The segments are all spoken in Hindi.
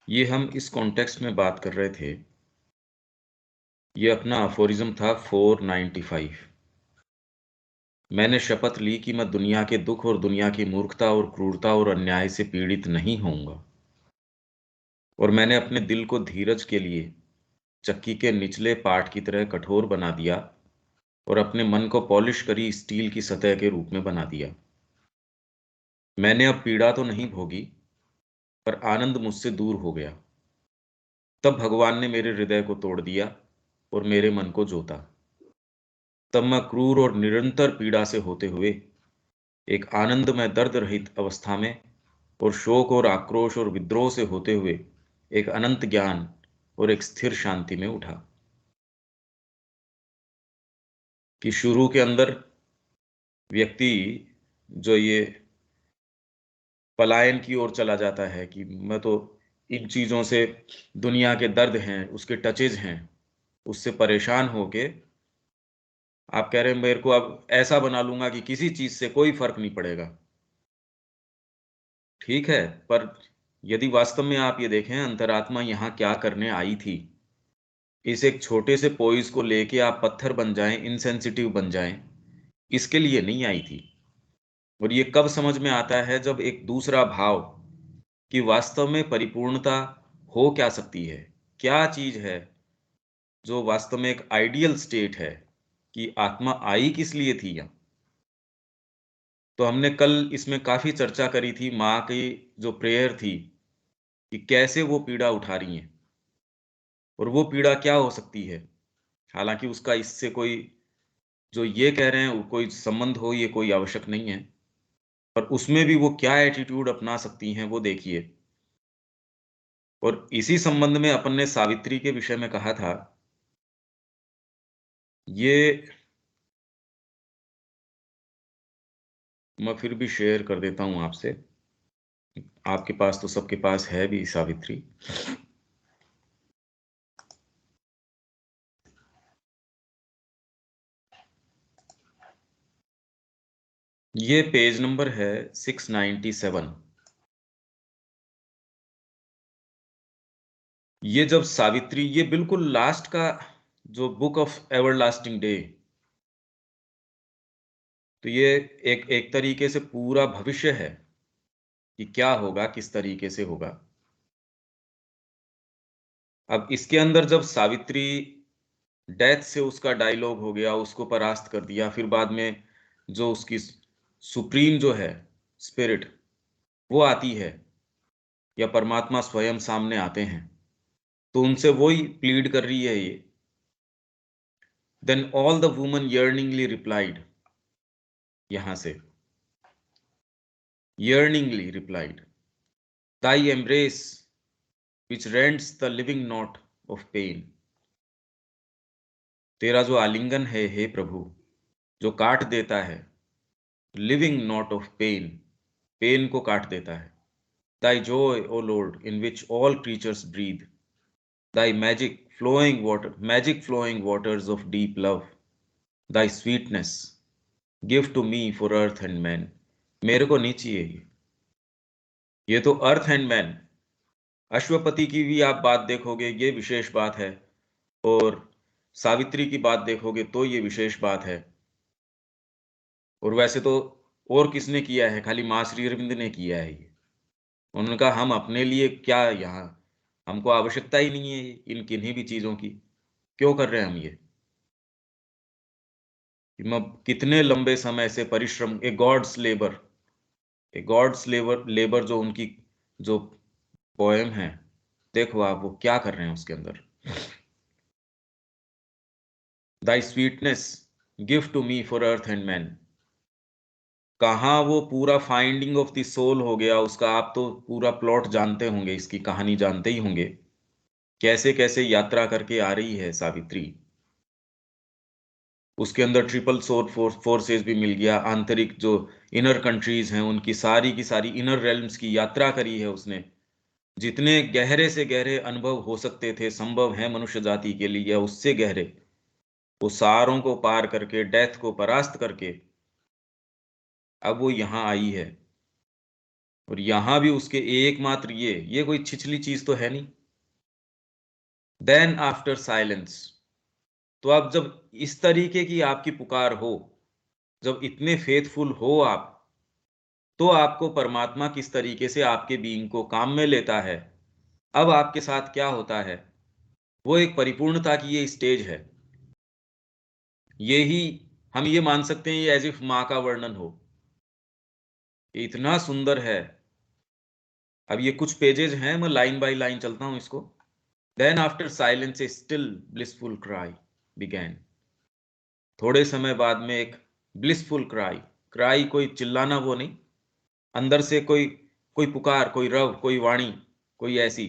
ये हम इस कॉन्टेक्स्ट में बात कर रहे थे। ये अपना अफोरिज्म था 495। मैंने शपथ ली कि मैं दुनिया के दुख और दुनिया की मूर्खता और क्रूरता और अन्याय से पीड़ित नहीं होऊंगा। और मैंने अपने दिल को धीरज के लिए चक्की के निचले पार्ट की तरह कठोर बना दिया और अपने मन को पॉलिश करी स्टील की सतह के रूप में बना दिया। मैंने अब पीड़ा तो नहीं भोगी, पर आनंद मुझसे दूर हो गया। तब भगवान ने मेरे हृदय को तोड़ दिया और मेरे मन को जोता। तब मैं क्रूर और निरंतर पीड़ा से होते हुए एक आनंदमय दर्द रहित अवस्था में और शोक और आक्रोश और विद्रोह से होते हुए एक अनंत ज्ञान और एक स्थिर शांति में उठा। कि शुरू के अंदर व्यक्ति जो ये पलायन की ओर चला जाता है कि मैं तो इन चीजों से, दुनिया के दर्द हैं, उसके टचेज हैं, उससे परेशान होके आप कह रहे हैं मेरे को अब ऐसा बना लूंगा कि किसी चीज से कोई फर्क नहीं पड़ेगा। ठीक है, पर यदि वास्तव में आप ये देखें अंतरात्मा यहाँ क्या करने आई थी। इस एक छोटे से पोइज को लेके आप पत्थर बन जाएं, इनसेंसिटिव बन जाएं, इसके लिए नहीं आई थी। और ये कब समझ में आता है, जब एक दूसरा भाव कि वास्तव में परिपूर्णता हो क्या सकती है, क्या चीज है जो वास्तव में एक आइडियल स्टेट है, कि आत्मा आई किस लिए थी यहाँ। तो हमने कल इसमें काफी चर्चा करी थी माँ की जो प्रेयर थी, कि कैसे वो पीड़ा उठा रही हैं और वो पीड़ा क्या हो सकती है। हालांकि उसका इससे कोई, जो ये कह रहे हैं वो कोई संबंध हो, ये कोई आवश्यक नहीं है, पर उसमें भी वो क्या एटीट्यूड अपना सकती हैं वो देखिए। और इसी संबंध में अपन ने सावित्री के विषय में कहा था। ये मैं फिर भी शेयर कर देता हूं आपसे। आपके पास तो सबके पास है भी सावित्री। ये पेज नंबर है 697। ये जब सावित्री, ये बिल्कुल लास्ट का जो बुक ऑफ एवरलास्टिंग डे, तो ये एक एक तरीके से पूरा भविष्य है कि क्या होगा, किस तरीके से होगा। अब इसके अंदर जब सावित्री डेथ से उसका डायलॉग हो गया, उसको परास्त कर दिया, फिर बाद में जो उसकी सुप्रीम जो है स्पिरिट वो आती है, या परमात्मा स्वयं सामने आते हैं, तो उनसे वही प्लीड कर रही है ये। Then all the woman yearningly replied, यहां से yearningly replied, thy embrace which rends the living knot of pain। तेरा जो आलिंगन है हे प्रभु, जो काट देता है living not of pain, pain को काट देता है। thy joy o lord in which all creatures breathe, thy magic flowing waters of deep love, thy sweetness give to me for earth and man। मेरे को नहीं चाहिए ये तो अर्थ एंड मैन। अश्वपति की भी आप बात देखोगे ये विशेष बात है, और सावित्री की बात देखोगे तो ये विशेष बात है। और वैसे तो और किसने किया है, खाली माँ श्री अरविंद ने किया है ये। उन्होंने कहा हम अपने लिए क्या यहाँ, हमको आवश्यकता ही नहीं है इन किन्हीं भी चीजों की, क्यों कर रहे हैं हम ये। कि मैं कितने लंबे समय से परिश्रम, ए गॉड्स लेबर लेबर जो उनकी जो पोएम है, देखो आप वो क्या कर रहे हैं उसके अंदर। Thy sweetness give to me for earth and man, कहाँ वो पूरा फाइंडिंग ऑफ द सोल हो गया उसका। आप तो पूरा प्लॉट जानते होंगे, इसकी कहानी जानते ही होंगे, कैसे कैसे यात्रा करके आ रही है सावित्री। उसके अंदर ट्रिपल सोल फोर्सेस भी मिल गया, आंतरिक जो इनर कंट्रीज हैं उनकी सारी की सारी इनर रेल्म्स की यात्रा करी है उसने। जितने गहरे से गहरे अनुभव हो सकते थे, संभव है मनुष्य जाति के लिए, या उससे गहरे, वो सारों को पार करके, डेथ को परास्त करके अब वो यहाँ आई है। और यहां भी उसके एकमात्र ये कोई छिछली चीज तो है नहीं। देन आफ्टर साइलेंस, तो अब जब इस तरीके की आपकी पुकार हो, जब इतने फेथफुल हो आप, तो आपको परमात्मा किस तरीके से आपके बीइंग को काम में लेता है। अब आपके साथ क्या होता है, वो एक परिपूर्णता की ये स्टेज है। यही हम ये मान सकते हैं, ये एज इफ माँ का वर्णन हो, ये इतना सुंदर है। अब ये कुछ पेजेज हैं, मैं लाइन बाय लाइन चलता हूं इसको। Then after silence a still blissful cry began, थोड़े समय बाद में एक ब्लिसफुल क्राई, क्राई कोई चिल्लाना वो नहीं, अंदर से कोई कोई पुकार, कोई रव, कोई वाणी, कोई ऐसी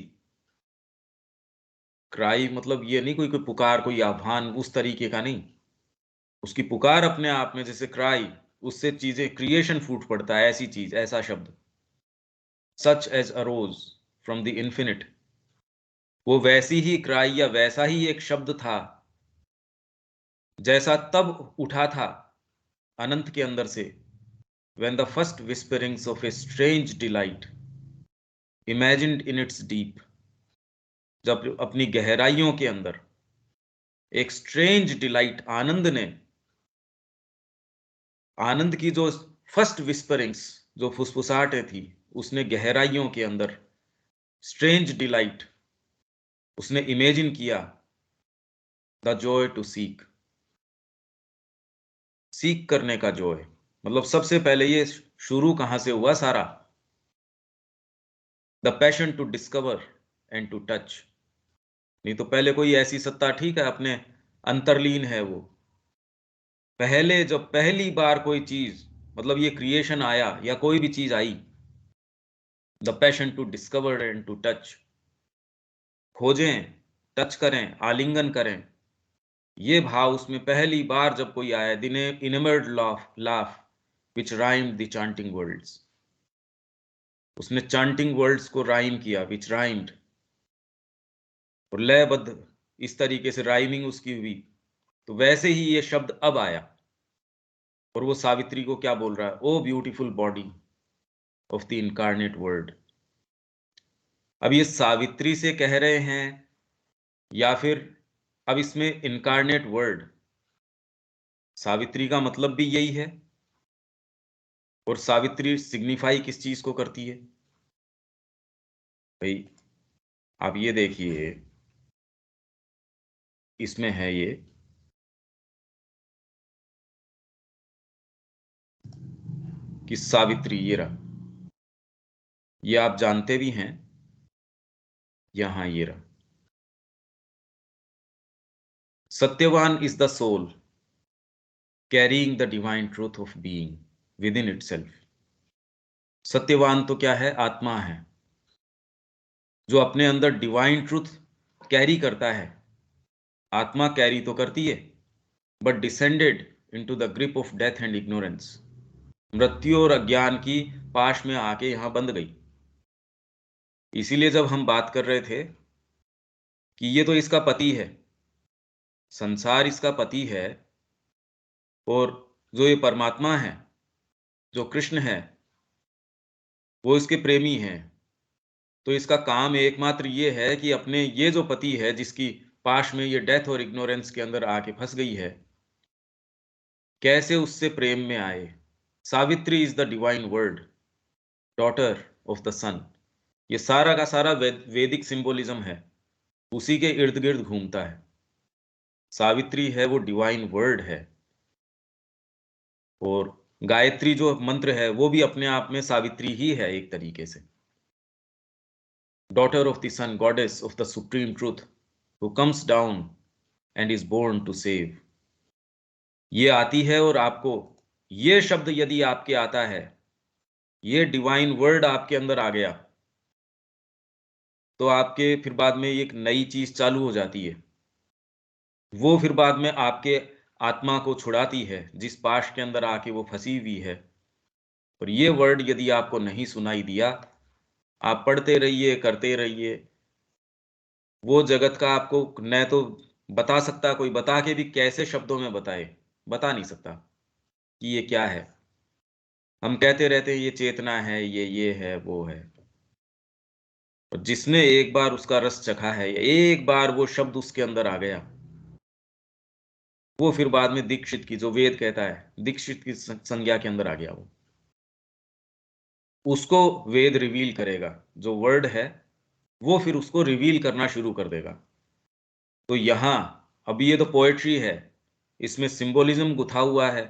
क्राई, मतलब ये नहीं कोई कोई पुकार, कोई आह्वान उस तरीके का नहीं। उसकी पुकार अपने आप में जैसे क्राई, उससे चीजें क्रिएशन फूट पड़ता है, ऐसी चीज, ऐसा शब्द। Such as arose from the infinite, वो वैसी ही क्राई या वैसा ही एक शब्द था जैसा तब उठा था अनंत के अंदर से। when the first whisperings of a strange delight imagined in its deep, जब अपनी गहराइयों के अंदर एक स्ट्रेंज डिलाइट, आनंद ने, आनंद की जो फर्स्ट विस्परिंग्स, जो फुसफुसाहटें थी, उसने गहराइयों के अंदर स्ट्रेंज डिलाइट, उसने इमेजिन किया the joy to seek, seek करने का जॉय। मतलब सबसे पहले ये शुरू कहां से हुआ सारा, the passion to discover and to touch. नहीं तो पहले कोई ऐसी सत्ता, ठीक है, अपने अंतर्लीन है वो। पहले जब पहली बार कोई चीज, मतलब ये क्रिएशन आया या कोई भी चीज आई, the passion to discover and to touch, खोजें, टच करें, आलिंगन करें, ये भाव उसमें पहली बार जब कोई आया, दिने इनमर्ड laugh laugh which rhymed the chanting words, उसने चांटिंग वर्ड्स को राइम किया, विच राइम्ड, और लयबद्ध इस तरीके से राइमिंग उसकी हुई। तो वैसे ही ये शब्द अब आया, और वो सावित्री को क्या बोल रहा है, ओ beautiful body of the incarnate word. अब ये सावित्री से कह रहे हैं, या फिर अब इसमें इनकारनेट वर्ड, सावित्री का मतलब भी यही है। और सावित्री सिग्निफाई किस चीज को करती है भाई, आप ये देखिए, इसमें है ये कि सावित्री, ये रहा, ये आप जानते भी हैं, यहां ये रहा, Satyavan is the soul carrying the divine truth of being within itself. Satyavan तो क्या है, आत्मा है, जो अपने अंदर डिवाइन ट्रूथ कैरी करता है। आत्मा कैरी तो करती है, but descended into the grip of death and ignorance, मृत्यु और अज्ञान की पाश में आके यहां बंध गई। इसीलिए जब हम बात कर रहे थे कि ये तो इसका पति है, संसार इसका पति है, और जो ये परमात्मा है, जो कृष्ण है, वो इसके प्रेमी हैं। तो इसका काम एकमात्र ये है कि अपने ये जो पति है, जिसकी पाश में ये डेथ और इग्नोरेंस के अंदर आके फंस गई है, कैसे उससे प्रेम में आए। Savitri is the divine word, daughter of the sun. ये सारा का सारा वैदिक सिंबोलिज्म है, उसी के इर्द गिर्द घूमता है। सावित्री है वो डिवाइन वर्ड है, और गायत्री जो मंत्र है वो भी अपने आप में सावित्री ही है एक तरीके से। Daughter of the sun, goddess of the supreme truth, who comes down and is born to save. ये आती है, और आपको ये शब्द यदि आपके आता है, ये डिवाइन वर्ड आपके अंदर आ गया, तो आपके फिर बाद में एक नई चीज चालू हो जाती है। वो फिर बाद में आपके आत्मा को छुड़ाती है, जिस पाश के अंदर आके वो फंसी हुई है। और ये वर्ड यदि आपको नहीं सुनाई दिया, आप पढ़ते रहिए, करते रहिए, वो जगत का आपको न तो बता सकता कोई, बता के भी कैसे शब्दों में बताए, बता नहीं सकता कि ये क्या है। हम कहते रहते हैं ये चेतना है, ये है, वो है। और जिसने एक बार उसका रस चखा है, एक बार वो शब्द उसके अंदर आ गया, वो फिर बाद में दीक्षित की, जो वेद कहता है, दीक्षित की संज्ञा के अंदर आ गया वो। उसको वेद रिवील करेगा, जो वर्ड है वो फिर उसको रिवील करना शुरू कर देगा। तो यहां, अभी ये तो पोएट्री है, इसमें सिंबोलिज्म गुथा हुआ है,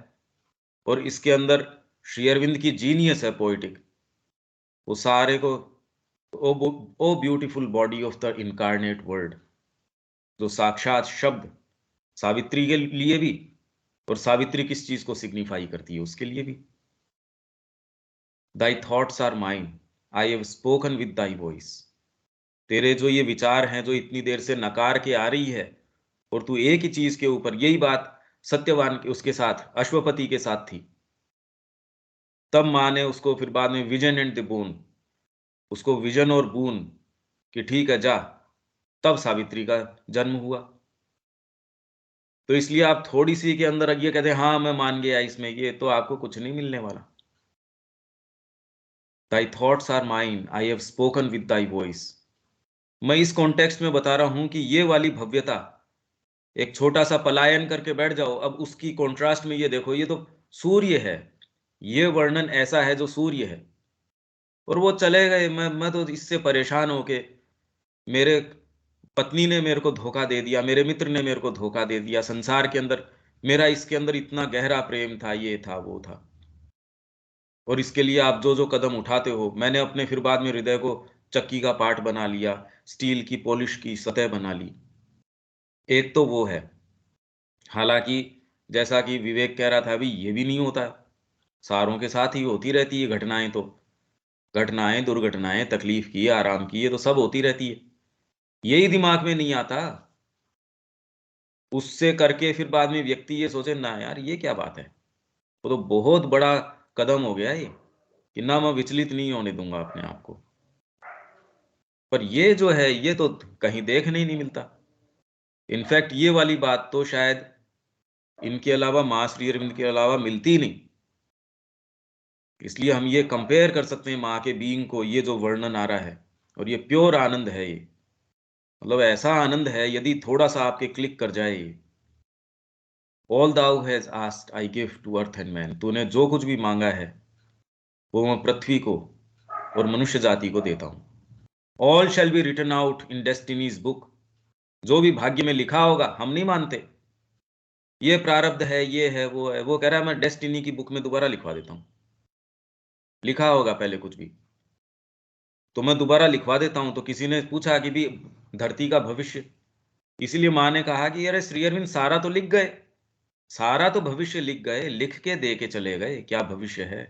और इसके अंदर श्री अरविंद की जीनियस है पोइटिक। वो सारे को, ओ beautiful body of the incarnate word, जो साक्षात शब्द, सावित्री के लिए भी, और सावित्री किस चीज को सिग्निफाई करती है उसके लिए भी। Thy thoughts are mine, I have spoken with thy voice. तेरे जो ये विचार हैं, जो इतनी देर से नकार के आ रही है, और तू एक ही चीज के ऊपर, यही बात सत्यवान के उसके साथ, अश्वपति के साथ थी। तब माँ ने उसको फिर बाद में विजन एंड द बून, उसको विजन और बून कि ठीक है जा, तब सावित्री का जन्म हुआ। तो इसलिए आप थोड़ी सी के अंदर ये कहते हैं हाँ मैं मान गया इसमें, ये तो आपको कुछ नहीं मिलने वाला। Thy thoughts are mine, I have spoken with thy voice. मैं इस कॉन्टेक्स्ट में बता रहा हूं कि ये वाली भव्यता, एक छोटा सा पलायन करके बैठ जाओ, अब उसकी कॉन्ट्रास्ट में ये देखो, ये तो सूर्य है, ये वर्णन ऐसा है जो सूर्य है, और वो चले गए। मैं तो इससे परेशान होके, मेरे पत्नी ने मेरे को धोखा दे दिया, मेरे मित्र ने मेरे को धोखा दे दिया, संसार के अंदर मेरा इसके अंदर इतना गहरा प्रेम था, ये था, वो था, और इसके लिए आप जो जो कदम उठाते हो, मैंने अपने फिर बाद में हृदय को चक्की का पार्ट बना लिया, स्टील की पॉलिश की सतह बना ली। एक तो वो है। हालांकि जैसा कि विवेक कह रहा था अभी, ये भी नहीं होता है, सारों के साथ ही होती रहती है घटनाएं, तो घटनाएं, दुर्घटनाएं, तकलीफ की, आराम की, ये तो सब होती रहती है। यही दिमाग में नहीं आता, उससे करके फिर बाद में व्यक्ति ये सोचे ना यार ये क्या बात है, वो तो बहुत बड़ा कदम हो गया ये, कि ना मैं विचलित नहीं होने दूंगा अपने आप को। पर ये जो है, ये तो कहीं देखने ही नहीं मिलता। इनफैक्ट ये वाली बात तो शायद इनके अलावा, मां श्री अरविंद के अलावा मिलती ही नहीं। इसलिए हम ये कंपेयर कर सकते हैं माँ के बीइंग को, ये जो वर्णन आ रहा है, और ये प्योर आनंद है, ये मतलब ऐसा आनंद है, यदि थोड़ा सा आपके क्लिक कर जाए ये। All thou hast asked I give to earth and man, तूने जो कुछ भी मांगा है वो मैं पृथ्वी को और मनुष्य जाति को देता हूं। All shall be written out in destiny's book, जो भी भाग्य में लिखा होगा, हम नहीं मानते ये प्रारब्ध है, ये है, वो है, वो कह रहा है मैं डेस्टिनी की बुक में दोबारा लिखवा देता हूं। लिखा होगा पहले कुछ भी, तो मैं दोबारा लिखवा देता हूं। तो किसी ने पूछा कि भी धरती का भविष्य, इसीलिए माँ ने कहा कि अरे श्री अरविंद सारा तो लिख गए, सारा तो भविष्य लिख गए, लिख के दे के चले गए, क्या भविष्य है।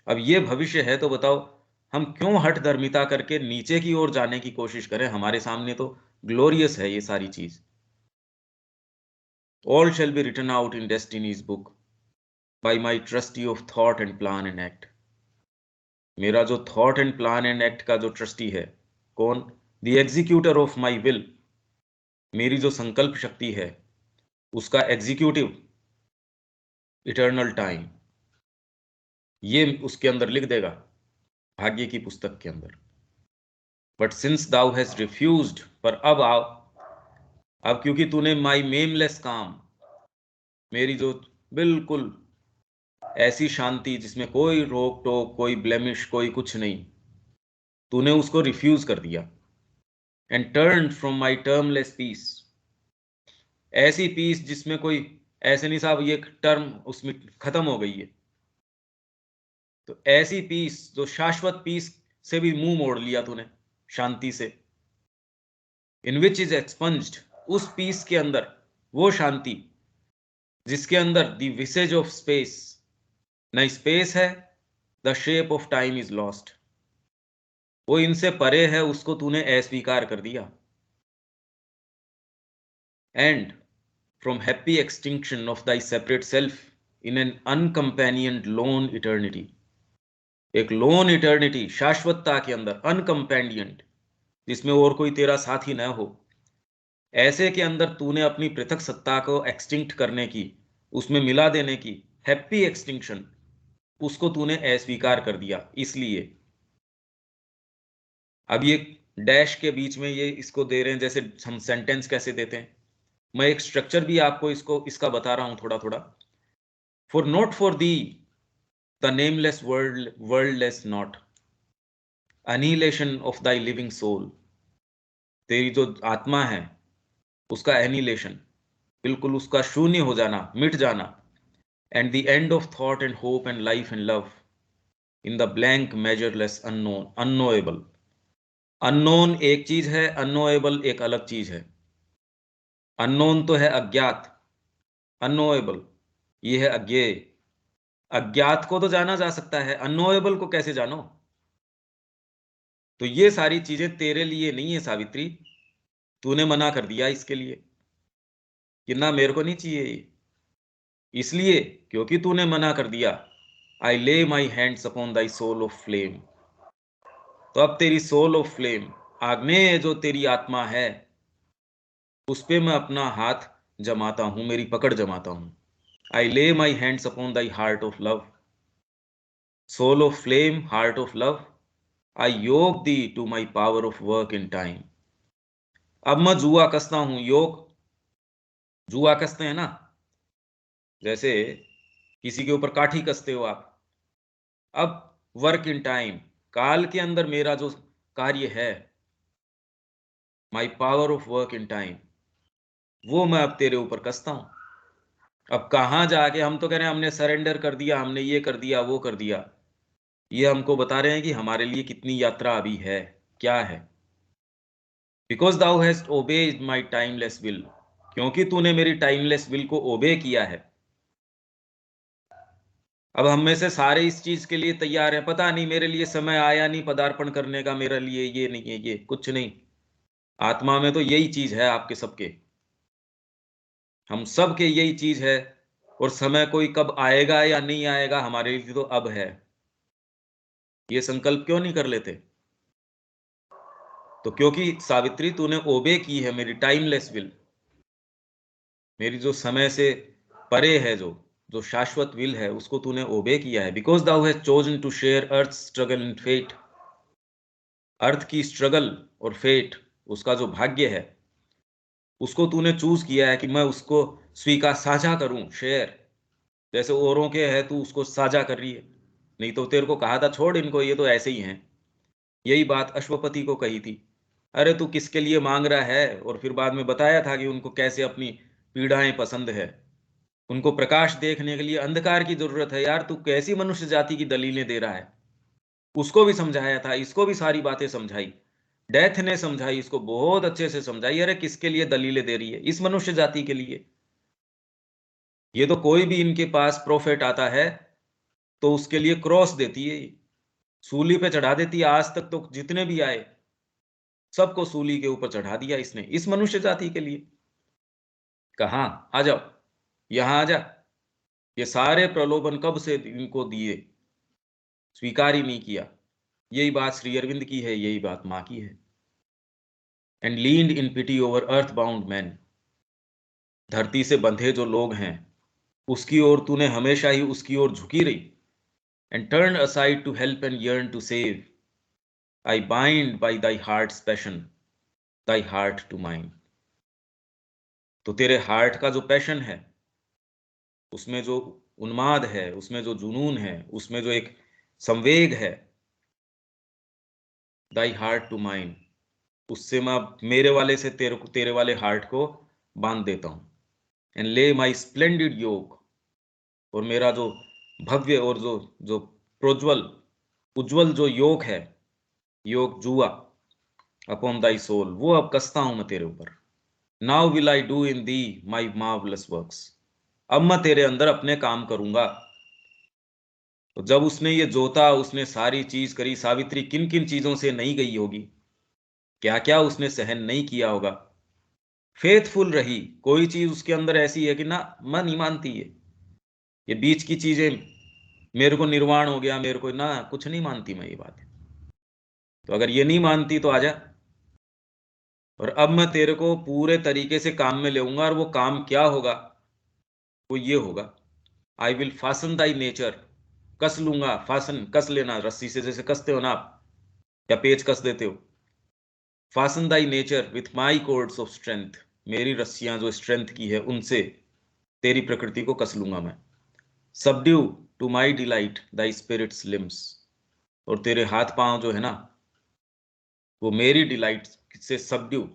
अब ये भविष्य है तो बताओ, हम क्यों हठ धर्मिता करके नीचे की ओर जाने की कोशिश करें, हमारे सामने तो ग्लोरियस है ये सारी चीज। All shall be written out in destiny's book by my trustee of thought and plan and act. मेरा जो thought and plan and act का जो ट्रस्टी है, कौन? The executor of my will, मेरी जो संकल्प शक्ति है उसका एग्जीक्यूटिव, इटर्नल टाइम, ये उसके अंदर लिख देगा, भाग्य की पुस्तक के अंदर। But since thou hast refused, पर अब आओ, अब क्योंकि तूने माई मेमलेस काम, मेरी जो बिल्कुल ऐसी शांति जिसमें कोई रोक टोक, कोई ब्लेमिश, कोई कुछ नहीं, तूने उसको रिफ्यूज कर दिया। And turn from my termless peace, ऐसी पीस जिसमें कोई, ऐसे नहीं साहब ये टर्म उसमें खत्म हो गई है, तो ऐसी पीस जो शाश्वत पीस से भी मुंह मोड़ लिया तूने, शांति से। इन विच इज एक्सपंज्ड, उस पीस के अंदर वो शांति जिसके अंदर द विसेज ऑफ स्पेस, न स्पेस है, the shape of time is lost, वो इनसे परे है, उसको तूने अस्वीकार कर दिया। And from happy extinction of thy separate self in an uncompanioned lone eternity, एक लोन इटर्निटी, शाश्वतता के अंदर, अनकंपेनियन, जिसमें और कोई तेरा साथी न हो, ऐसे के अंदर तूने अपनी पृथक सत्ता को एक्सटिंक्ट करने की, उसमें मिला देने की, हैप्पी एक्सटिंक्शन, उसको तूने अस्वीकार कर दिया। इसलिए अब ये डैश के बीच में ये इसको दे रहे हैं, जैसे हम सेंटेंस कैसे देते हैं। मैं एक स्ट्रक्चर भी आपको इसका बता रहा हूं थोड़ा थोड़ा। For not for thee the nameless worldless not annihilation of thy living soul, तेरी जो आत्मा है उसका एनिलेशन, बिल्कुल उसका शून्य हो जाना, मिट जाना। And the end of thought and hope and life and love in the blank measureless unknown unknowable. Unknown एक चीज है, अननोएबल एक अलग चीज है। अननोन तो है अज्ञात, अननोएबल ये है अज्ञेय। अज्ञात को तो जाना जा सकता है, अननोएबल को कैसे जानो। तो ये सारी चीजें तेरे लिए नहीं है सावित्री, तूने मना कर दिया इसके लिए कि ना मेरे को नहीं चाहिए ये। इसलिए क्योंकि तूने मना कर दिया, I lay my hands upon thy soul of flame. तो अब तेरी सोल ऑफ फ्लेम, आग्नेय जो तेरी आत्मा है, उस पे मैं अपना हाथ जमाता हूं, मेरी पकड़ जमाता हूं। I lay my hands upon thy heart of love, soul of flame, heart of love, I yoke thee to my power of work in time. अब मैं जुआ कसता हूं, योग, जुआ कसते हैं ना, जैसे किसी के ऊपर काठी कसते हो आप। अब वर्क इन टाइम, काल के अंदर मेरा जो कार्य है, my power of work in time, वो मैं अब तेरे ऊपर कसता हूं। अब कहां जाके हम तो कह रहे हैं हमने सरेंडर कर दिया, हमने ये कर दिया वो कर दिया। ये हमको बता रहे हैं कि हमारे लिए कितनी यात्रा अभी है, क्या है। Because thou hast obeyed my timeless will, क्योंकि तूने मेरी टाइमलेस विल को ओबे किया है। अब हम में से सारे इस चीज के लिए तैयार हैं, पता नहीं मेरे लिए समय आया नहीं पदार्पण करने का, मेरे लिए ये नहीं है, ये कुछ नहीं। आत्मा में तो यही चीज है आपके सबके, हम सब के यही चीज है। और समय कोई कब आएगा या नहीं आएगा हमारे लिए तो अब है। ये संकल्प क्यों नहीं कर लेते। तो क्योंकि सावित्री तूने ओबे की है मेरी टाइमलेस विल, मेरी जो समय से परे है, जो शाश्वत विल है, उसको तूने ओबे किया है। Because thou has chosen to share earth struggle in fate, earth की स्ट्रगल और फेट, उसका जो भाग्य है, उसको तूने चूज किया है कि मैं उसको स्वीकार साझा करूं, शेयर। जैसे औरों के है तू उसको साझा कर रही है, नहीं तो तेरे को कहा था छोड़ इनको, ये तो ऐसे ही हैं। यही बात अश्वपति को कही थी, अरे तू किसके लिए मांग रहा है, और फिर बाद में बताया था कि उनको कैसे अपनी पीड़ाएं पसंद है। उनको प्रकाश देखने के लिए अंधकार की जरूरत है। यार तू कैसी मनुष्य जाति की दलीलें दे रहा है। उसको भी समझाया था, इसको भी सारी बातें समझाई, डेथ ने समझाई, इसको बहुत अच्छे से समझाई। अरे किसके लिए दलीलें दे रही है, इस मनुष्य जाति के लिए। ये तो कोई भी इनके पास प्रोफेट आता है तो उसके लिए क्रॉस देती है, सूली पे चढ़ा देती है। आज तक तो जितने भी आए सबको सूली के ऊपर चढ़ा दिया इसने, इस मनुष्य जाति के लिए। कहा आ जाओ, यहां आ जा। ये सारे प्रलोभन कब से इनको दिए, स्वीकार ही नहीं किया। यही बात श्री अरविंद की है, यही बात मां की है। And leaned in pity over earth bound man, धरती से बंधे जो लोग हैं उसकी ओर तूने हमेशा ही उसकी ओर झुकी रही। And turn aside to help and yearn to save, I bind by thy heart passion, thy heart to mind. तो तेरे हार्ट का जो पैशन है, उसमें जो उन्माद है, उसमें जो जुनून है, उसमें जो एक संवेग है, दाई हार्ट टू माइंड, उससे मैं मेरे वाले से तेरे वाले हार्ट को बांध देता हूं। एंड ले माई स्प्लेंडेड योग, और मेरा जो भव्य और जो जो प्रोज्वल उज्जवल जो योग है, योग जुआ, अपॉन दाई सोल, वो अब कसता हूं मैं तेरे ऊपर। Now will I do in thee my marvellous works, अब मैं तेरे अंदर अपने काम करूंगा। तो जब उसने ये जोता, उसने सारी चीज करी, सावित्री किन किन चीजों से नहीं गई होगी, क्या क्या उसने सहन नहीं किया होगा। फेथफुल रही, कोई चीज उसके अंदर ऐसी है कि ना मैं नहीं मानती है, ये बीच की चीजें, मेरे को निर्वाण हो गया, मेरे को ना कुछ नहीं मानती मैं ये बात। तो अगर ये नहीं मानती तो आजा, और अब मैं तेरे को पूरे तरीके से काम में लेऊंगा। और वो काम क्या होगा, वो ये होगा, I will fasten thy nature, कस लूंगा, फासन, कस लेना रस्सी से, जैसे कसते हो ना आप, या पेच कस देते हो। Fasten thy nature with my chords of strength, मेरी रस्सियां जो स्ट्रेंथ की है उनसे तेरी प्रकृति को कस लूंगा मैं। Subdue to my delight thy spirit's limbs, और तेरे हाथ पांव जो है ना, वो मेरी डिलाइट से subdue,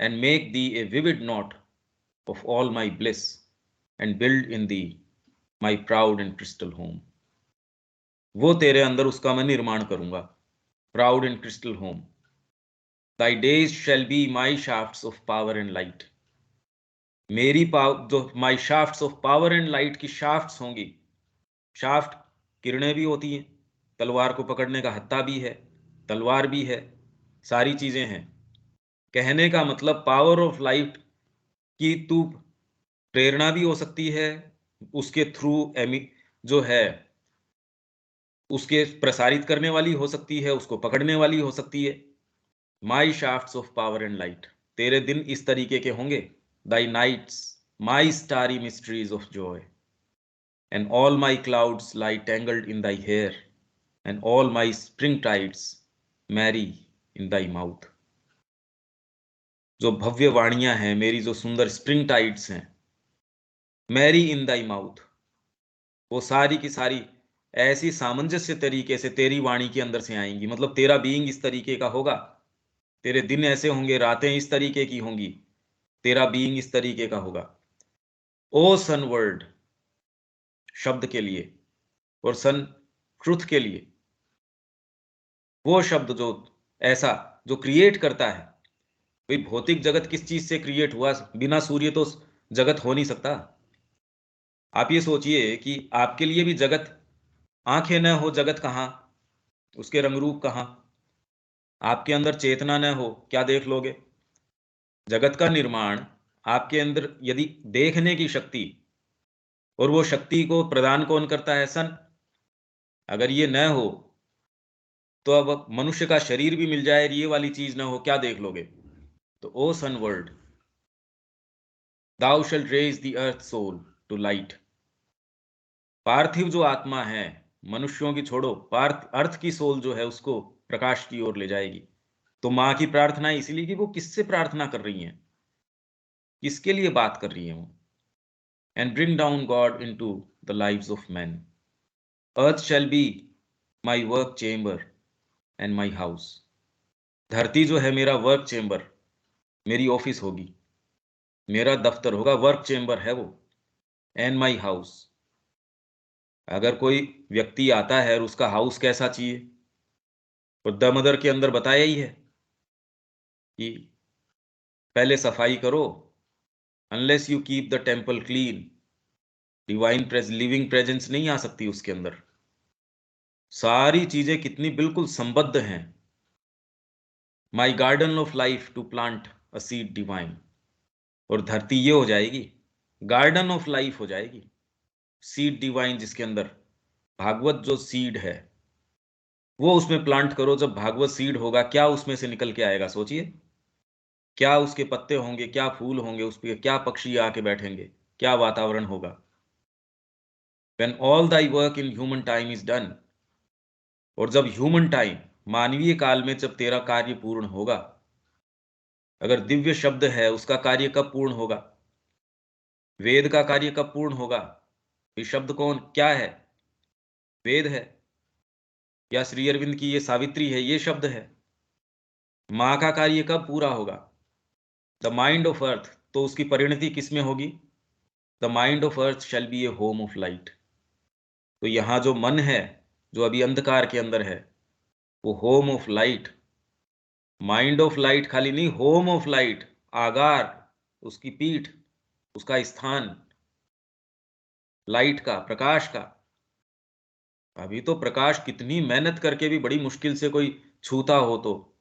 and make thee a vivid knot of all my bliss, and build in thee my proud and crystal home. वो तेरे अंदर उसका मैं निर्माण करूंगा, proud and crystal home. Thy days shall be my shafts of power and light, मेरी जो my shafts of power and light की शाफ्ट्स होंगी। शाफ्ट किरणें भी होती हैं, तलवार को पकड़ने का हत्था भी है, तलवार भी है, सारी चीजें हैं। कहने का मतलब पावर ऑफ लाइट की तू प्रेरणा भी हो सकती है, उसके थ्रू एमी जो है उसके प्रसारित करने वाली हो सकती है, उसको पकड़ने वाली हो सकती है। My shafts of power and light, तेरे दिन इस तरीके के होंगे। Thy nights my starry mysteries of joy, and all my clouds lie tangled in thy hair, and all my spring tides marry in thy mouth. जो भव्य वाणियां हैं मेरी, जो सुंदर स्प्रिंग टाइड्स हैं, मैरी इन दाई माउथ, वो सारी की सारी ऐसी सामंजस्य तरीके से तेरी वाणी के अंदर से आएंगी। मतलब तेरा बीइंग इस तरीके का होगा, तेरे दिन ऐसे होंगे, रातें इस तरीके की होंगी, तेरा बीइंग इस तरीके का होगा। ओ सन वर्ड शब्द के लिए, और सन ट्रुथ के लिए, वो शब्द जो ऐसा जो क्रिएट करता है। भाई भौतिक जगत किस चीज से क्रिएट हुआ? बिना सूर्य तो जगत हो नहीं सकता। आप ये सोचिए कि आपके लिए भी जगत, आंखें न हो जगत कहाँ, उसके रंग रूप कहाँ? आपके अंदर चेतना न हो, क्या देख लोगे? जगत का निर्माण आपके अंदर यदि देखने की शक्ति, और वो शक्ति को प्रदान कौन करता है? सन। अगर ये न हो तो अब मनुष्य का शरीर भी मिल जाए, ये वाली चीज ना हो, क्या देख लोगे? तो O sun world, thou shalt raise the earth soul to light, पार्थिव जो आत्मा है, मनुष्यों की छोड़ो, पार्थ अर्थ की सोल जो है उसको प्रकाश की ओर ले जाएगी। तो माँ की प्रार्थना है, इसीलिए कि वो किससे प्रार्थना कर रही हैं, किसके लिए बात कर रही हैं वो? And bring down God into the lives of man, earth shall be my work chamber and my house, धरती जो है मेरा वर्क चेम्बर, मेरी ऑफिस होगी, मेरा दफ्तर होगा, वर्क चेम्बर है वो। एंड माई हाउस, अगर कोई व्यक्ति आता है और उसका हाउस कैसा चाहिए, तो द मदर के अंदर बताया ही है कि पहले सफाई करो, unless you keep the temple clean, divine living presence नहीं आ सकती उसके अंदर। सारी चीजें कितनी बिल्कुल संबद्ध हैं। My garden of life to plant a seed divine, और धरती ये हो जाएगी, गार्डन ऑफ लाइफ हो जाएगी, सीड डिवाइन, जिसके अंदर भागवत जो सीड है वो उसमें प्लांट करो। जब भागवत सीड होगा, क्या उसमें से निकल के आएगा? सोचिए, क्या उसके पत्ते होंगे, क्या फूल होंगे, उस पर क्या पक्षी आके बैठेंगे, क्या वातावरण होगा। When all thy work in human time is done, और जब ह्यूमन टाइम, मानवीय काल में जब तेरा कार्य पूर्ण होगा, अगर दिव्य शब्द है उसका कार्य कब पूर्ण होगा? वेद का कार्य कब पूर्ण होगा? ये शब्द कौन क्या है? वेद है, या श्री अरविंद की ये सावित्री है, ये शब्द है। माँ का कार्य कब पूरा होगा? द माइंड ऑफ अर्थ, तो उसकी परिणति किस में होगी? The mind of earth shall B A home of light. तो यहां जो मन है, जो अभी अंधकार के अंदर है, वो home of light, mind of light खाली नहीं, होम ऑफ लाइट, आगार, उसकी पीठ, उसका स्थान, लाइट का, प्रकाश का। अभी तो प्रकाश कितनी मेहनत करके भी बड़ी मुश्किल से कोई छूता हो, तो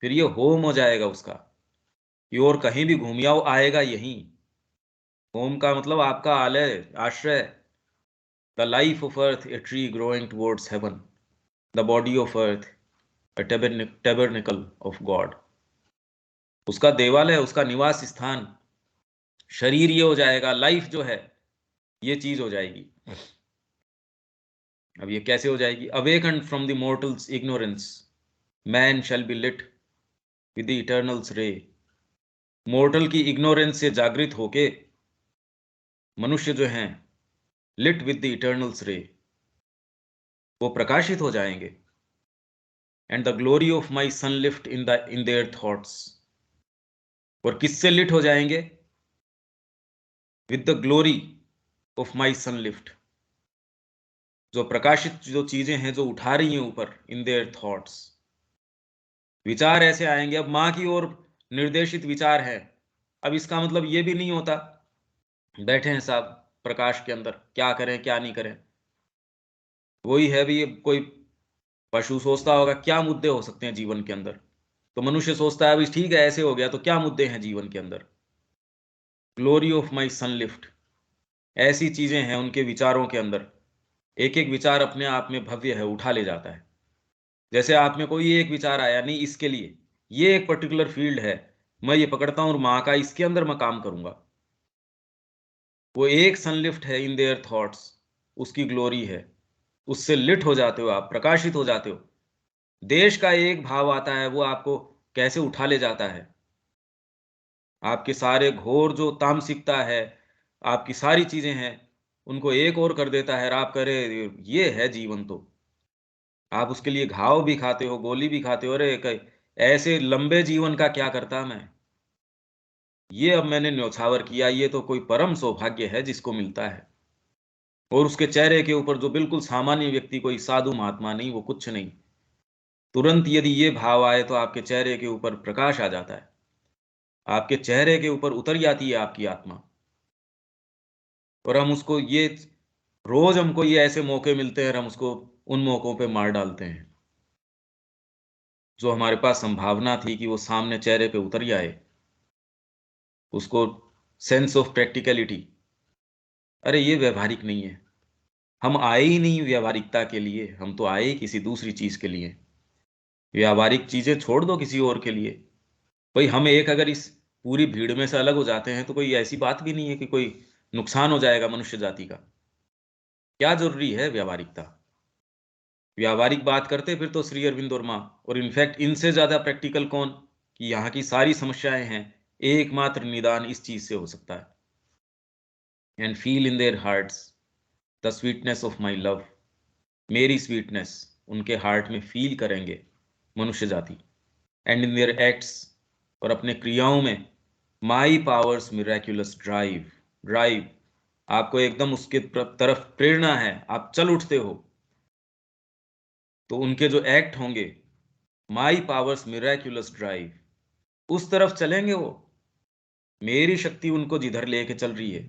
फिर ये होम हो जाएगा उसका, कि और कहीं भी घूम आओ आएगा यहीं। होम का मतलब आपका आलय, आश्रय। The life of earth a tree growing towards heaven, the body of earth a tabernacle of God, उसका देवालय, उसका निवास स्थान, शरीर ये हो जाएगा, लाइफ जो है ये चीज हो जाएगी। अब ये कैसे हो जाएगी? Awaken from the mortal's ignorance man shall be lit with the eternal's ray. Mortal की इग्नोरेंस से जागृत होके मनुष्य जो हैं लिट विद द इटर्नल्स रे, वो प्रकाशित हो जाएंगे। And the glory of my sun lift in their thoughts. और किससे लिट हो जाएंगे? With the glory of my sun lift. जो प्रकाशित जो चीजें हैं जो उठा रही हैं ऊपर, इन देयर थॉट्स। विचार ऐसे आएंगे, अब माँ की ओर निर्देशित विचार है। अब इसका मतलब ये भी नहीं होता बैठे हैं साहब प्रकाश के अंदर, क्या करें क्या नहीं करें। वही है भी, कोई पशु सोचता होगा क्या मुद्दे हो सकते हैं जीवन के अंदर, तो मनुष्य सोचता है अभी ठीक है ऐसे हो गया तो क्या मुद्दे हैं जीवन के अंदर। ग्लोरी ऑफ माई सनलिफ्ट, ऐसी चीजें हैं उनके विचारों के अंदर। एक एक विचार अपने आप में भव्य है, उठा ले जाता है। जैसे आप में कोई एक विचार आया, नहीं इसके लिए ये एक पर्टिकुलर फील्ड है, मैं ये पकड़ता हूं और माँ का इसके अंदर मैं काम करूंगा। वो एक सनलिफ्ट है इन देयर थॉट्स, उसकी ग्लोरी है। उससे लिट हो जाते हो आप, प्रकाशित हो जाते हो। देश का एक भाव आता है, वो आपको कैसे उठा ले जाता है। आपके सारे घोर जो तामसिकता है, आपकी सारी चीजें हैं, उनको एक और कर देता है। और आप कह रहे ये है जीवन, तो आप उसके लिए घाव भी खाते हो, गोली भी खाते हो। अरे ऐसे लंबे जीवन का क्या करता मैं, ये अब मैंने न्यौछावर किया, ये तो कोई परम सौभाग्य है जिसको मिलता है। और उसके चेहरे के ऊपर जो बिल्कुल सामान्य व्यक्ति, कोई साधु महात्मा नहीं, वो कुछ नहीं, तुरंत यदि ये भाव आए तो आपके चेहरे के ऊपर प्रकाश आ जाता है, आपके चेहरे के ऊपर उतर जाती है आपकी आत्मा। और हम उसको ये रोज हमको ये ऐसे मौके मिलते हैं और हम उसको उन मौकों पे मार डालते हैं। जो हमारे पास संभावना थी कि वो सामने चेहरे पे उतर ही आए, उसको सेंस ऑफ प्रैक्टिकलिटी, अरे ये व्यवहारिक नहीं है। हम आए ही नहीं व्यवहारिकता के लिए, हम तो आए ही किसी दूसरी चीज के लिए। व्यावहारिक चीजें छोड़ दो किसी और के लिए। भाई हम एक अगर इस पूरी भीड़ में से अलग हो जाते हैं तो कोई ऐसी बात भी नहीं है कि कोई नुकसान हो जाएगा मनुष्य जाति का। क्या जरूरी है व्यावहारिकता? व्यावहारिक बात करते फिर तो श्री अरविंद वर्मा, और इनफैक्ट इनसे ज्यादा प्रैक्टिकल कौन, कि यहाँ की सारी समस्याएं हैं, एकमात्र निदान इस चीज से हो सकता है। And feel in their hearts the sweetness of my love. मेरी स्वीटनेस उनके हार्ट में फील करेंगे मनुष्य जाति। एंड इन देयर एक्ट्स, और अपने क्रियाओं में, माई पावर्स मिराक्युलस ड्राइव। ड्राइव, आपको एकदम उसके तरफ प्रेरणा है, आप चल उठते हो। तो उनके जो एक्ट होंगे, माई पावर्स मिराक्युलस ड्राइव, उस तरफ चलेंगे वो। मेरी शक्ति उनको जिधर लेके चल रही है,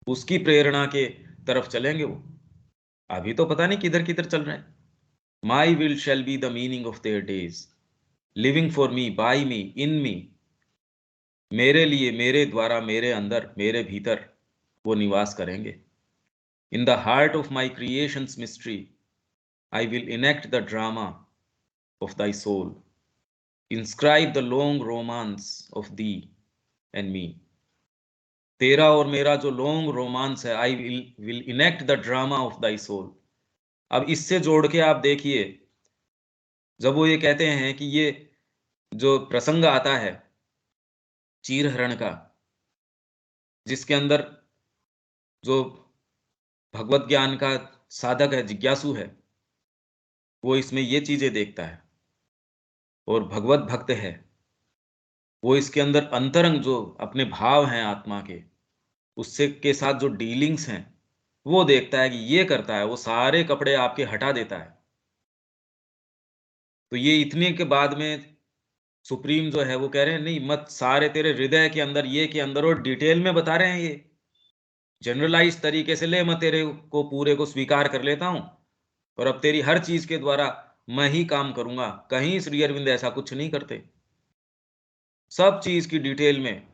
उसकी प्रेरणा के तरफ चलेंगे वो। अभी तो पता नहीं किधर किधर चल रहे हैं। My will shall be the meaning of their days, living for me, by me, in me. मेरे लिए, मेरे द्वारा, मेरे अंदर, मेरे भीतर वो निवास करेंगे। In the heart of my creation's mystery I will enact the drama of thy soul, inscribe the long romance of thee and me. तेरा और मेरा जो लॉन्ग रोमांस है, I will enact the drama of thy soul. अब इससे जोड़ के आप देखिए, जब वो ये कहते हैं कि ये जो प्रसंग आता है चीरहरण का, जिसके अंदर जो भगवत ज्ञान का साधक है, जिज्ञासु है, वो इसमें ये चीजें देखता है। और भगवत भक्त है, वो इसके अंदर अंतरंग जो अपने भाव हैं आत्मा के, उससे के साथ जो डीलिंग्स हैं, वो देखता है कि ये करता है, वो सारे कपड़े आपके हटा देता है। तो ये इतने के बाद में सुप्रीम जो है वो कह रहे हैं नहीं मत, सारे तेरे हृदय के अंदर, ये के अंदर, और डिटेल में बता रहे हैं ये, जनरलाइज तरीके से ले, मैं तेरे को पूरे को स्वीकार कर लेता हूं, और अब तेरी हर चीज के द्वारा मैं ही काम करूंगा। कहीं श्री अरविंद ऐसा कुछ नहीं करते, सब चीज की डिटेल में,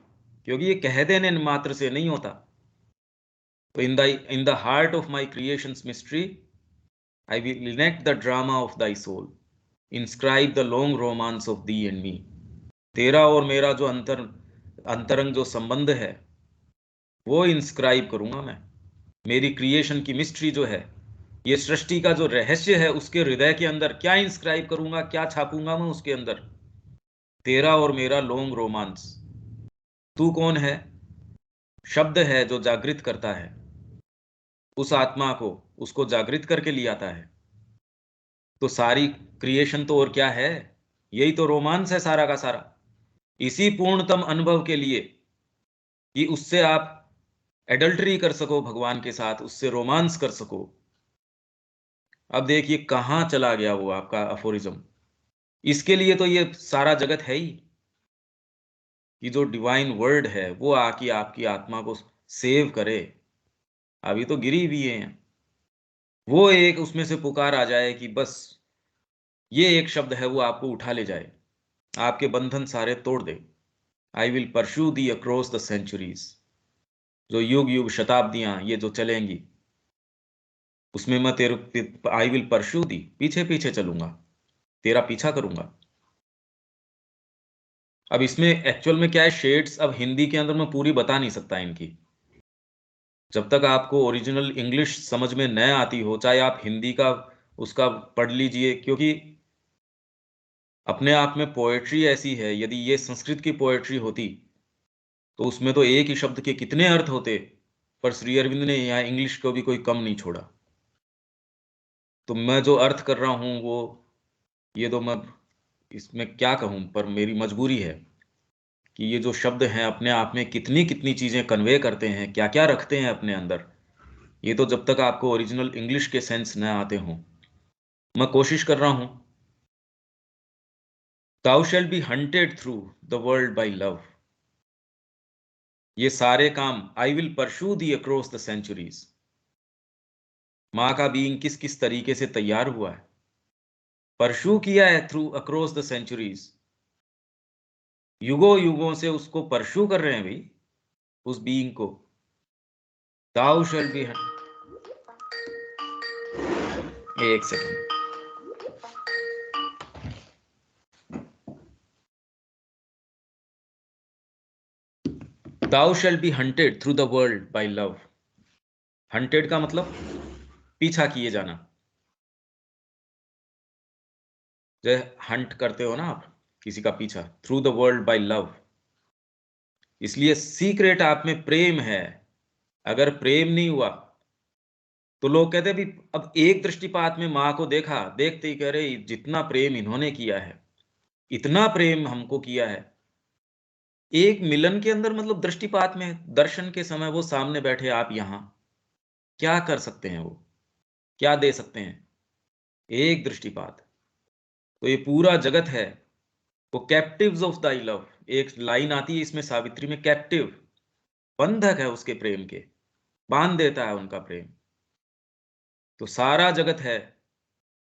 क्योंकि ये कह देने मात्र से नहीं होता। तो in the heart of my creation's mystery I will enact the drama of thy soul, inscribe the long romance of thee and me. तेरा और मेरा जो अंतरंग जो संबंध है, वो इंस्क्राइब करूंगा मैं। मेरी क्रिएशन की मिस्ट्री जो है, ये सृष्टि का जो रहस्य है उसके हृदय के अंदर क्या इंस्क्राइब करूंगा, क्या छापूंगा मैं उसके अंदर? तेरा और मेरा लॉन्ग रोमांस। तू कौन है? शब्द है जो जागृत करता है उस आत्मा को, उसको जागृत करके ले आता है। तो सारी क्रिएशन तो और क्या है? यही तो रोमांस है सारा का सारा। इसी पूर्णतम अनुभव के लिए कि उससे आप एडल्टरी कर सको भगवान के साथ, उससे रोमांस कर सको। अब देखिए कहां चला गया वो आपका अफोरिज्म। इसके लिए तो ये सारा जगत है ही, कि जो डिवाइन वर्ड है वो आके आपकी आत्मा को सेव करे। अभी तो गिरी हुई है, वो एक उसमें से पुकार आ जाए कि बस ये एक शब्द है वो आपको उठा ले जाए, आपके बंधन सारे तोड़ दे। I will pursue thee across the centuries. जो युग युग शताब्दियां ये जो चलेंगी, उसमें मैं तेरे, आई विल परस्यू दी, पीछे पीछे चलूंगा, तेरा पीछा करूंगा। अब इसमें एक्चुअल में क्या है, शेड्स अब हिंदी के अंदर मैं पूरी बता नहीं सकता इनकी। जब तक आपको ओरिजिनल इंग्लिश समझ में न आती हो, चाहे आप हिंदी का उसका पढ़ लीजिए, क्योंकि अपने आप में पोएट्री ऐसी है, यदि ये संस्कृत की पोएट्री होती तो उसमें तो एक ही शब्द के कितने अर्थ होते। पर श्री अरविंद ने यहाँ इंग्लिश को भी कोई कम नहीं छोड़ा। तो मैं जो अर्थ कर रहा हूँ वो, ये तो मैं इसमें क्या कहूँ, पर मेरी मजबूरी है कि ये जो शब्द हैं अपने आप में कितनी कितनी चीजें कन्वे करते हैं, क्या क्या रखते हैं अपने अंदर। ये तो जब तक आपको ओरिजिनल इंग्लिश के सेंस न आते हों। मैं कोशिश कर रहा हूं। Thou shall be hunted through the world by love। ये सारे काम I will pursue thee across the centuries. माँ का बीइंग किस किस तरीके से तैयार हुआ है, परस्यू किया है थ्रू अक्रॉस द सेंचुरीज। युगों युगों से उसको परस्यू कर रहे हैं भाई, उस बीइंग को। Thou shall be एक second. Thou shall be hunted through the world by love। Hunted का मतलब पीछा किए जाना। जैसे हंट करते हो ना आप किसी का पीछा, through the world by love. इसलिए सीक्रेट आप में प्रेम है। अगर प्रेम नहीं हुआ तो लोग कहते भी, अब एक दृष्टिपात में माँ को देखा, देखते ही कह रहे जितना प्रेम इन्होंने किया है, इतना प्रेम हमको किया है। एक मिलन के अंदर मतलब दृष्टिपात में, दर्शन के समय वो सामने बैठे, आप यहां क्या कर सकते हैं, वो क्या दे सकते हैं? एक दृष्टिपात। तो ये पूरा जगत है वो कैप्टिव्स ऑफ दाई लव। एक लाइन आती है इसमें सावित्री में, कैप्टिव, बंधक है उसके प्रेम के, बांध देता है उनका प्रेम। तो सारा जगत है,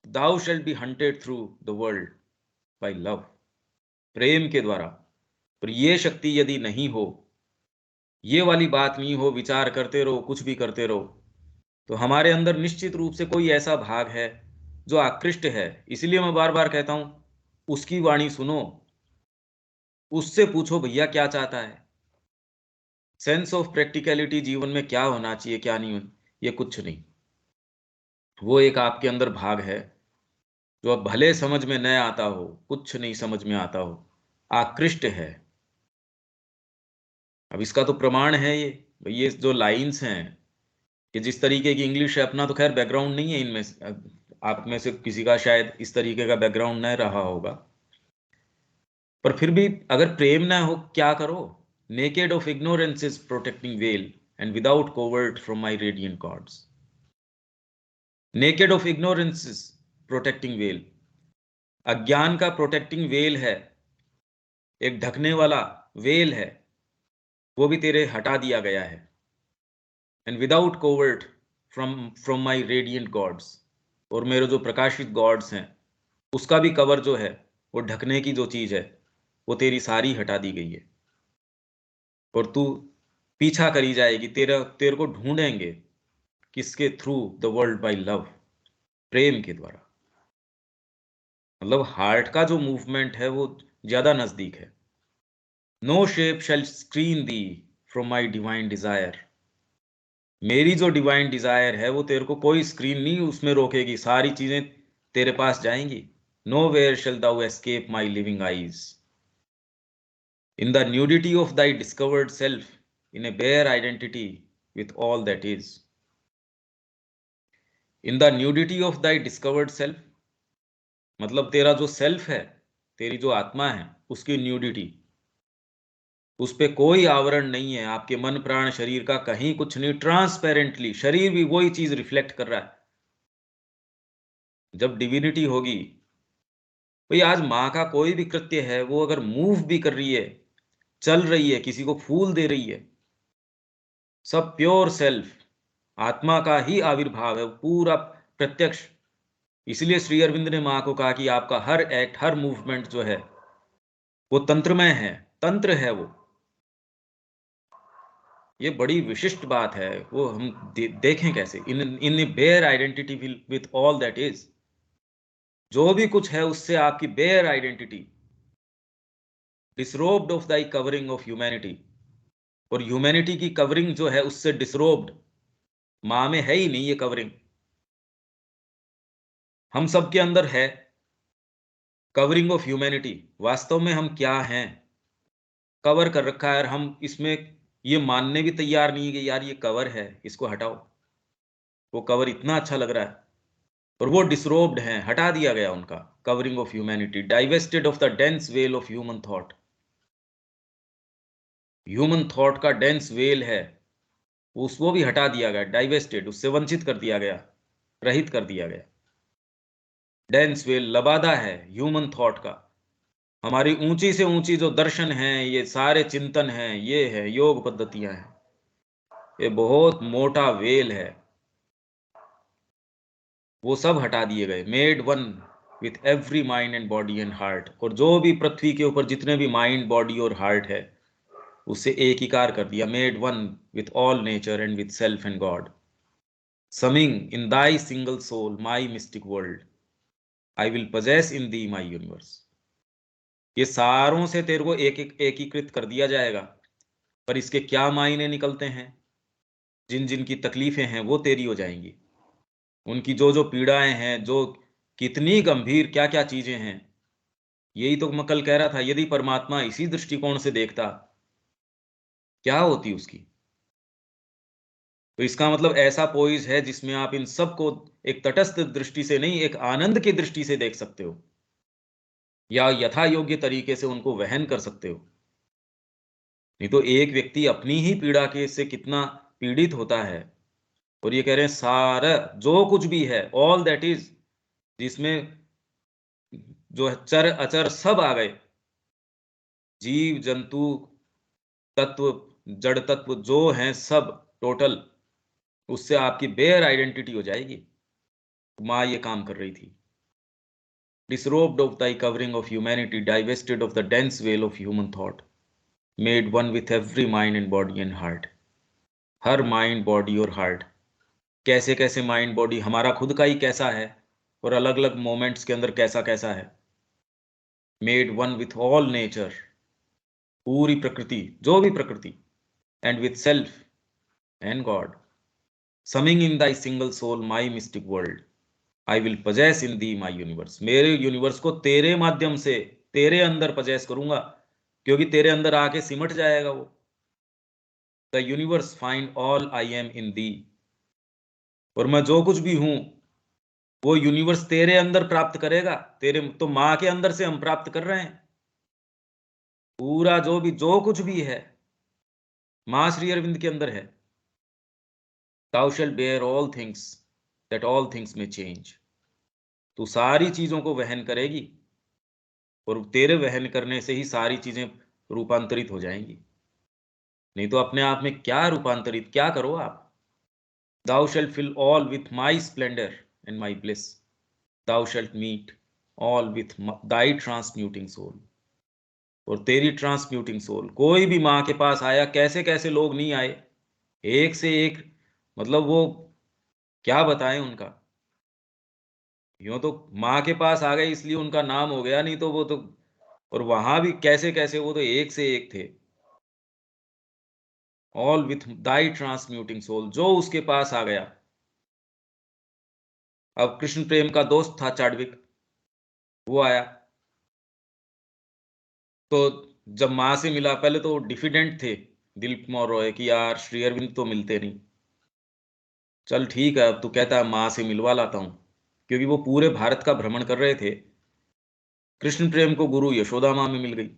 thou shall be hunted through the world by love, प्रेम के द्वारा। पर ये शक्ति यदि नहीं हो, ये वाली बात नहीं हो, विचार करते रहो, कुछ भी करते रहो, तो हमारे अंदर निश्चित रूप से कोई ऐसा भाग है जो आकृष्ट है। इसलिए मैं बार बार कहता हूं, उसकी वाणी सुनो, उससे पूछो भैया क्या चाहता है। सेंस ऑफ प्रैक्टिकलिटी जीवन में क्या होना चाहिए, क्या नहीं, ये कुछ नहीं। वो एक आपके अंदर भाग है जो अब भले समझ में न आता हो, कुछ नहीं समझ में आता हो, आकृष्ट है। अब इसका तो प्रमाण है ये, ये जो लाइंस हैं, कि जिस तरीके की इंग्लिश है, अपना तो खैर बैकग्राउंड नहीं है इनमें आप में से किसी का शायद इस तरीके का बैकग्राउंड न रहा होगा, पर फिर भी अगर प्रेम ना हो क्या करो? Naked of ignorance is protecting veil and without covert from my radiant gods. Naked of ignorance is protecting veil, अज्ञान का प्रोटेक्टिंग वेल है, एक ढकने वाला वेल है, वो भी तेरे हटा दिया गया है। And without covert from from my radiant gods, और मेरे जो प्रकाशित गॉड्स हैं उसका भी कवर जो है, वो ढकने की जो चीज है वो तेरी सारी हटा दी गई है। और तू पीछा करी जाएगी, तेरे को ढूंढेंगे किसके through? The world by love, प्रेम के द्वारा। मतलब हार्ट का जो मूवमेंट है वो ज्यादा नजदीक है। No shape shall screen thee from my divine desire. मेरी जो डिवाइन डिजायर है वो तेरे को कोई स्क्रीन नहीं उसमें रोकेगी, सारी चीजें तेरे पास जाएंगी। Nowhere shall thou escape my living eyes. In the nudity of thy discovered self, in a bare identity with all that is. In the nudity of thy discovered self, मतलब तेरा जो सेल्फ है, तेरी जो आत्मा है, उसकी न्यूडिटी, उस पे कोई आवरण नहीं है, आपके मन प्राण शरीर का कहीं कुछ नहीं, ट्रांसपेरेंटली शरीर भी वही चीज रिफ्लेक्ट कर रहा है। जब डिविनिटी होगी, भाई आज माँ का कोई भी कृत्य है, वो अगर मूव भी कर रही है, चल रही है, किसी को फूल दे रही है, सब प्योर सेल्फ, आत्मा का ही आविर्भाव है, पूरा प्रत्यक्ष। इसलिए श्री अरविंद ने माँ को कहा कि आपका हर एक्ट, हर मूवमेंट जो है वो तंत्रमय है, तंत्र है वो। ये बड़ी विशिष्ट बात है, वो हम देखें कैसे इन in bare identity with all that is. जो भी कुछ है उससे आपकी bare identity, disrobed of thy covering of humanity, और ह्यूमैनिटी की कवरिंग जो है उससे डिसरोब्ड, माँ में है ही नहीं ये कवरिंग। हम सब के अंदर है कवरिंग ऑफ ह्यूमैनिटी, वास्तव में हम क्या हैं कवर कर रखा है, और हम इसमें ये मानने भी तैयार नहीं है कि यार ये कवर है, इसको हटाओ, वो कवर इतना अच्छा लग रहा है, और वो डिसरोब्ड हैं, हटा दिया गया उनका covering of humanity, divested of the dense well of human thought. Human thought का डेंस वेल है, उसको भी हटा दिया गया, डाइवेस्टेड, उससे वंचित कर दिया गया, रहित कर दिया गया। डेंस वेल लबादा है ह्यूमन थॉट का। हमारी ऊंची से ऊंची जो दर्शन है, ये सारे चिंतन हैं, ये है योग पद्धतियां हैं, ये बहुत मोटा वेल है, वो सब हटा दिए गए। Made one with every mind and body and heart, और जो भी पृथ्वी के ऊपर जितने भी माइंड बॉडी और हार्ट है, उससे एकीकार कर दिया। Made one with all nature and with self and God, summing in thy single soul my mystic world, I will possess in thee my universe. ये सारों से तेरे को एक एक एकीकृत कर दिया जाएगा, पर इसके क्या मायने निकलते हैं, जिन जिन की तकलीफें हैं वो तेरी हो जाएंगी, उनकी जो जो पीड़ाएं हैं, जो कितनी गंभीर क्या क्या चीजें हैं। यही तो मैं कल कह रहा था, यदि परमात्मा इसी दृष्टिकोण से देखता, क्या होती उसकी। तो इसका मतलब ऐसा पोइज है जिसमें आप इन सब को एक तटस्थ दृष्टि से नहीं, एक आनंद की दृष्टि से देख सकते हो, या यथा योग्य तरीके से उनको वहन कर सकते हो। नहीं तो एक व्यक्ति अपनी ही पीड़ा के से कितना पीड़ित होता है, और ये कह रहे हैं सारा जो कुछ भी है, ऑल दैट इज, जिसमें जो है चर अचर सब आ गए, जीव जंतु तत्व, जड़ तत्व जो हैं सब टोटल, उससे आपकी बेयर आइडेंटिटी हो जाएगी। माँ ये काम कर रही थी। Disrobed of thy covering of humanity, divested of the dense veil of human thought, made one with every mind and body and heart। Her mind body और हार्ट, कैसे कैसे माइंड बॉडी हमारा खुद का ही कैसा है, और अलग अलग मोमेंट्स के अंदर कैसा कैसा है। Made one with all nature, पूरी प्रकृति, जो भी प्रकृति, and with self and God, summing in thy single soul my mystic world, I will possess in thee my universe. मेरे यूनिवर्स को तेरे माध्यम से, तेरे अंदर possess करूंगा, क्योंकि तेरे अंदर आके सिमट जाएगा वो। The universe find all I am in thee, और मैं जो कुछ भी हूं वो यूनिवर्स तेरे अंदर प्राप्त करेगा। तेरे तो माँ के अंदर से हम प्राप्त कर रहे हैं, पूरा जो कुछ भी है माँ श्री अरविंद के अंदर है। thou shall bear all things that all things may change। तू सारी चीजों को वहन करेगी, और तेरे वहन करने से ही सारी चीजें रूपांतरित हो जाएंगी। नहीं तो अपने आप में क्या रूपांतरित, क्या करो आप। thou shalt fill all with my splendor and my bliss, thou shalt meet all with thy transmuting soul। और तेरी ट्रांसम्यूटिंग सोल, कोई भी माँ के पास आया, कैसे कैसे लोग नहीं आए, एक से एक, मतलब वो क्या बताएं उनका। यूं तो माँ के पास आ गए इसलिए उनका नाम हो गया, नहीं तो वो तो, और वहां भी कैसे कैसे वो तो एक से एक थे। All with thy transmuting soul, जो उसके पास आ गया। अब कृष्ण प्रेम का दोस्त था चाडविक, वो आया। तो जब माँ से मिला, पहले तो डिफिडेंट थे दिलीप कुमार रॉय कि यार श्री अरविंद तो मिलते नहीं। चल ठीक है, अब तू कहता है माँ से मिलवा लाता हूँ, क्योंकि वो पूरे भारत का भ्रमण कर रहे थे। कृष्ण प्रेम को गुरु यशोदा माँ में मिल गई,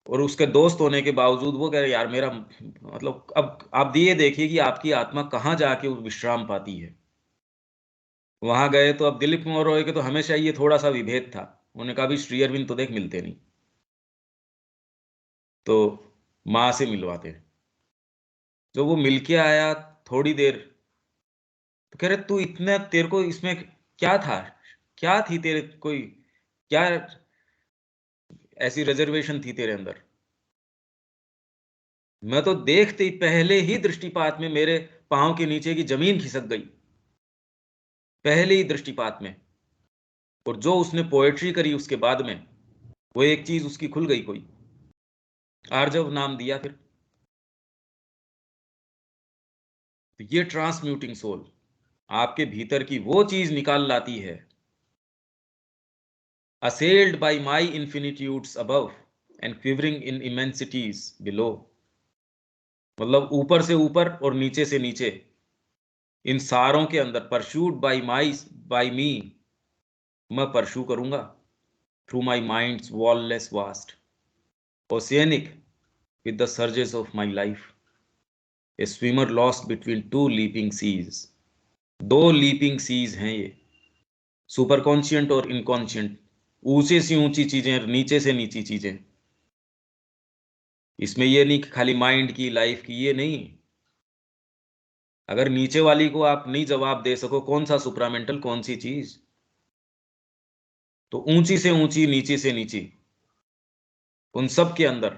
और उसके दोस्त होने के बावजूद वो कह रहे यार मेरा मतलब, अब आप ये देखिए कि आपकी आत्मा कहाँ जाके विश्राम पाती है। वहां गए तो अब दिलीप कुमार रॉय के तो हमेशा ये थोड़ा सा विभेद था। उन्होंने कहा भी श्री अरविंद तो देख मिलते नहीं, तो माँ से मिलवाते हैं। जो वो मिलके आया थोड़ी देर, तो कह रहे तू इतना, तेरे को इसमें क्या था, क्या थी तेरे कोई, क्या ऐसी रिजर्वेशन थी तेरे अंदर। मैं तो देखते ही पहले ही दृष्टिपात में मेरे पांव के नीचे की जमीन खिसक गई, पहले ही दृष्टिपात में। और जो उसने पोएट्री करी उसके बाद में, वो एक चीज उसकी खुल गई कोई, आर्जव नाम दिया फिर। तो ये ट्रांसम्यूटिंग सोल आपके भीतर की वो चीज निकाल लाती है। Assailed by my infinitudes above and quivering in immensities below, मतलब ऊपर से ऊपर और नीचे से नीचे, इन सारों के अंदर, परस्यूड बाय मी, मैं परस्यू करूंगा through my mind's wallless vast oceanic with the surges of my life, a swimmer lost between two leaping seas. दो लीपिंग सीज हैं ये, सुपर कॉन्शियंट और इनकॉन्शियंट, ऊंचे से ऊंची चीजें, नीचे से नीची चीजें। इसमें ये नहीं कि खाली माइंड की, लाइफ की, ये नहीं। अगर नीचे वाली को आप नहीं जवाब दे सको कौन सा सुपरामेंटल, कौन सी चीज, तो ऊंची से ऊंची, नीची से नीची, उन सब के अंदर,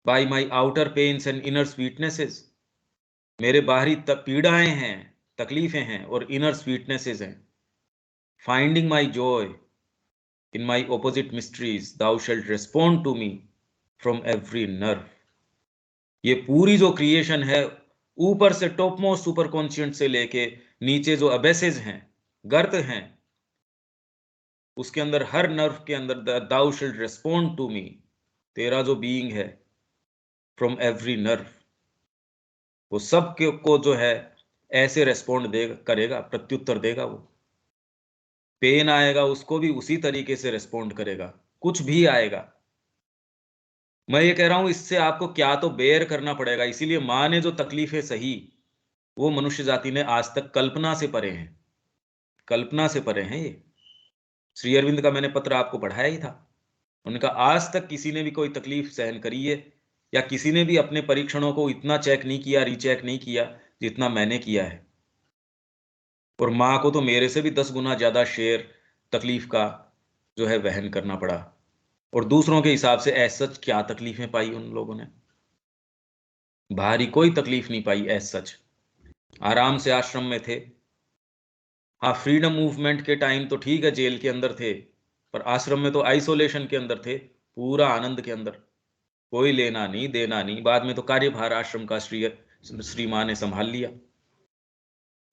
by my outer pains and inner sweetnesses, मेरे बाहरी पीड़ाएं हैं, तकलीफें हैं, और इनर स्वीटनेसेस हैं। Finding my joy in my opposite mysteries thou shalt respond to me from every nerve. ये पूरी जो क्रिएशन है, ऊपर से टॉप मोस्ट सुपर कॉन्शियंट से लेके नीचे जो अबेसेस हैं, गर्त हैं, उसके अंदर हर नर्व के अंदर दाउ शिल्ड रेस्पॉन्ड टू मी, तेरा जो बीइंग है, फ्रॉम एवरी नर्व, वो सब के को जो है ऐसे रेस्पॉन्ड देगा, करेगा, प्रत्युत्तर देगा। वो पेन आएगा उसको भी उसी तरीके से रेस्पॉन्ड करेगा, कुछ भी आएगा। मैं ये कह रहा हूं इससे आपको क्या तो बेयर करना पड़ेगा। इसीलिए माँ ने जो तकलीफें सही, वो मनुष्य जाति ने आज तक कल्पना से परे हैं, कल्पना से परे हैं ये। श्री अरविंद का मैंने पत्र आपको पढ़ाया ही था। उन्होंने कहा आज तक किसी ने भी कोई तकलीफ सहन करी है, या किसी ने भी अपने परीक्षणों को इतना चेक नहीं किया, रीचेक नहीं किया जितना मैंने किया है। और माँ को तो मेरे से भी 10 गुना ज्यादा शेयर तकलीफ का जो है वहन करना पड़ा। और दूसरों के हिसाब से एज सच क्या तकलीफें पाई उन लोगों ने, बाहरी कोई तकलीफ नहीं पाई एज सच। आराम से आश्रम में थे। हाँ, फ्रीडम मूवमेंट के टाइम तो ठीक है जेल के अंदर थे, पर आश्रम में तो आइसोलेशन के अंदर थे, पूरा आनंद के अंदर, कोई लेना नहीं देना नहीं। बाद में तो कार्यभार आश्रम का श्री माँ ने संभाल लिया,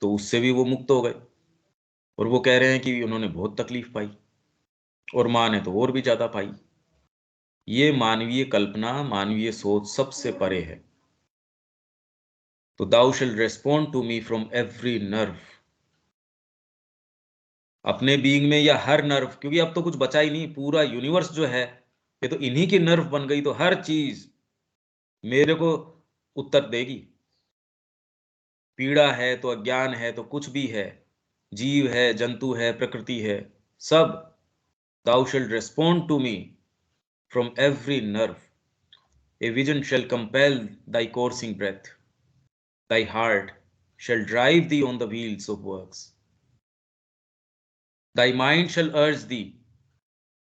तो उससे भी वो मुक्त हो गए। और वो कह रहे हैं कि उन्होंने बहुत तकलीफ पाई, और माँ ने तो और भी ज्यादा पाई। ये मानवीय कल्पना, मानवीय सोच सबसे परे है। तो thou shall respond to me from every nerve, अपने बीइंग में, या हर नर्व, क्योंकि अब तो कुछ बचा ही नहीं, पूरा यूनिवर्स जो है ये तो इन्हीं की नर्व बन गई, तो हर चीज मेरे को उत्तर देगी। पीड़ा है तो अज्ञान है तो कुछ भी है, जीव है, जंतु है, प्रकृति है, सब, thou shall respond to me from every nerve. A vision shall compel thy coursing breath, thy heart shall drive thee on the wheels of works. Thy mind shall urge thee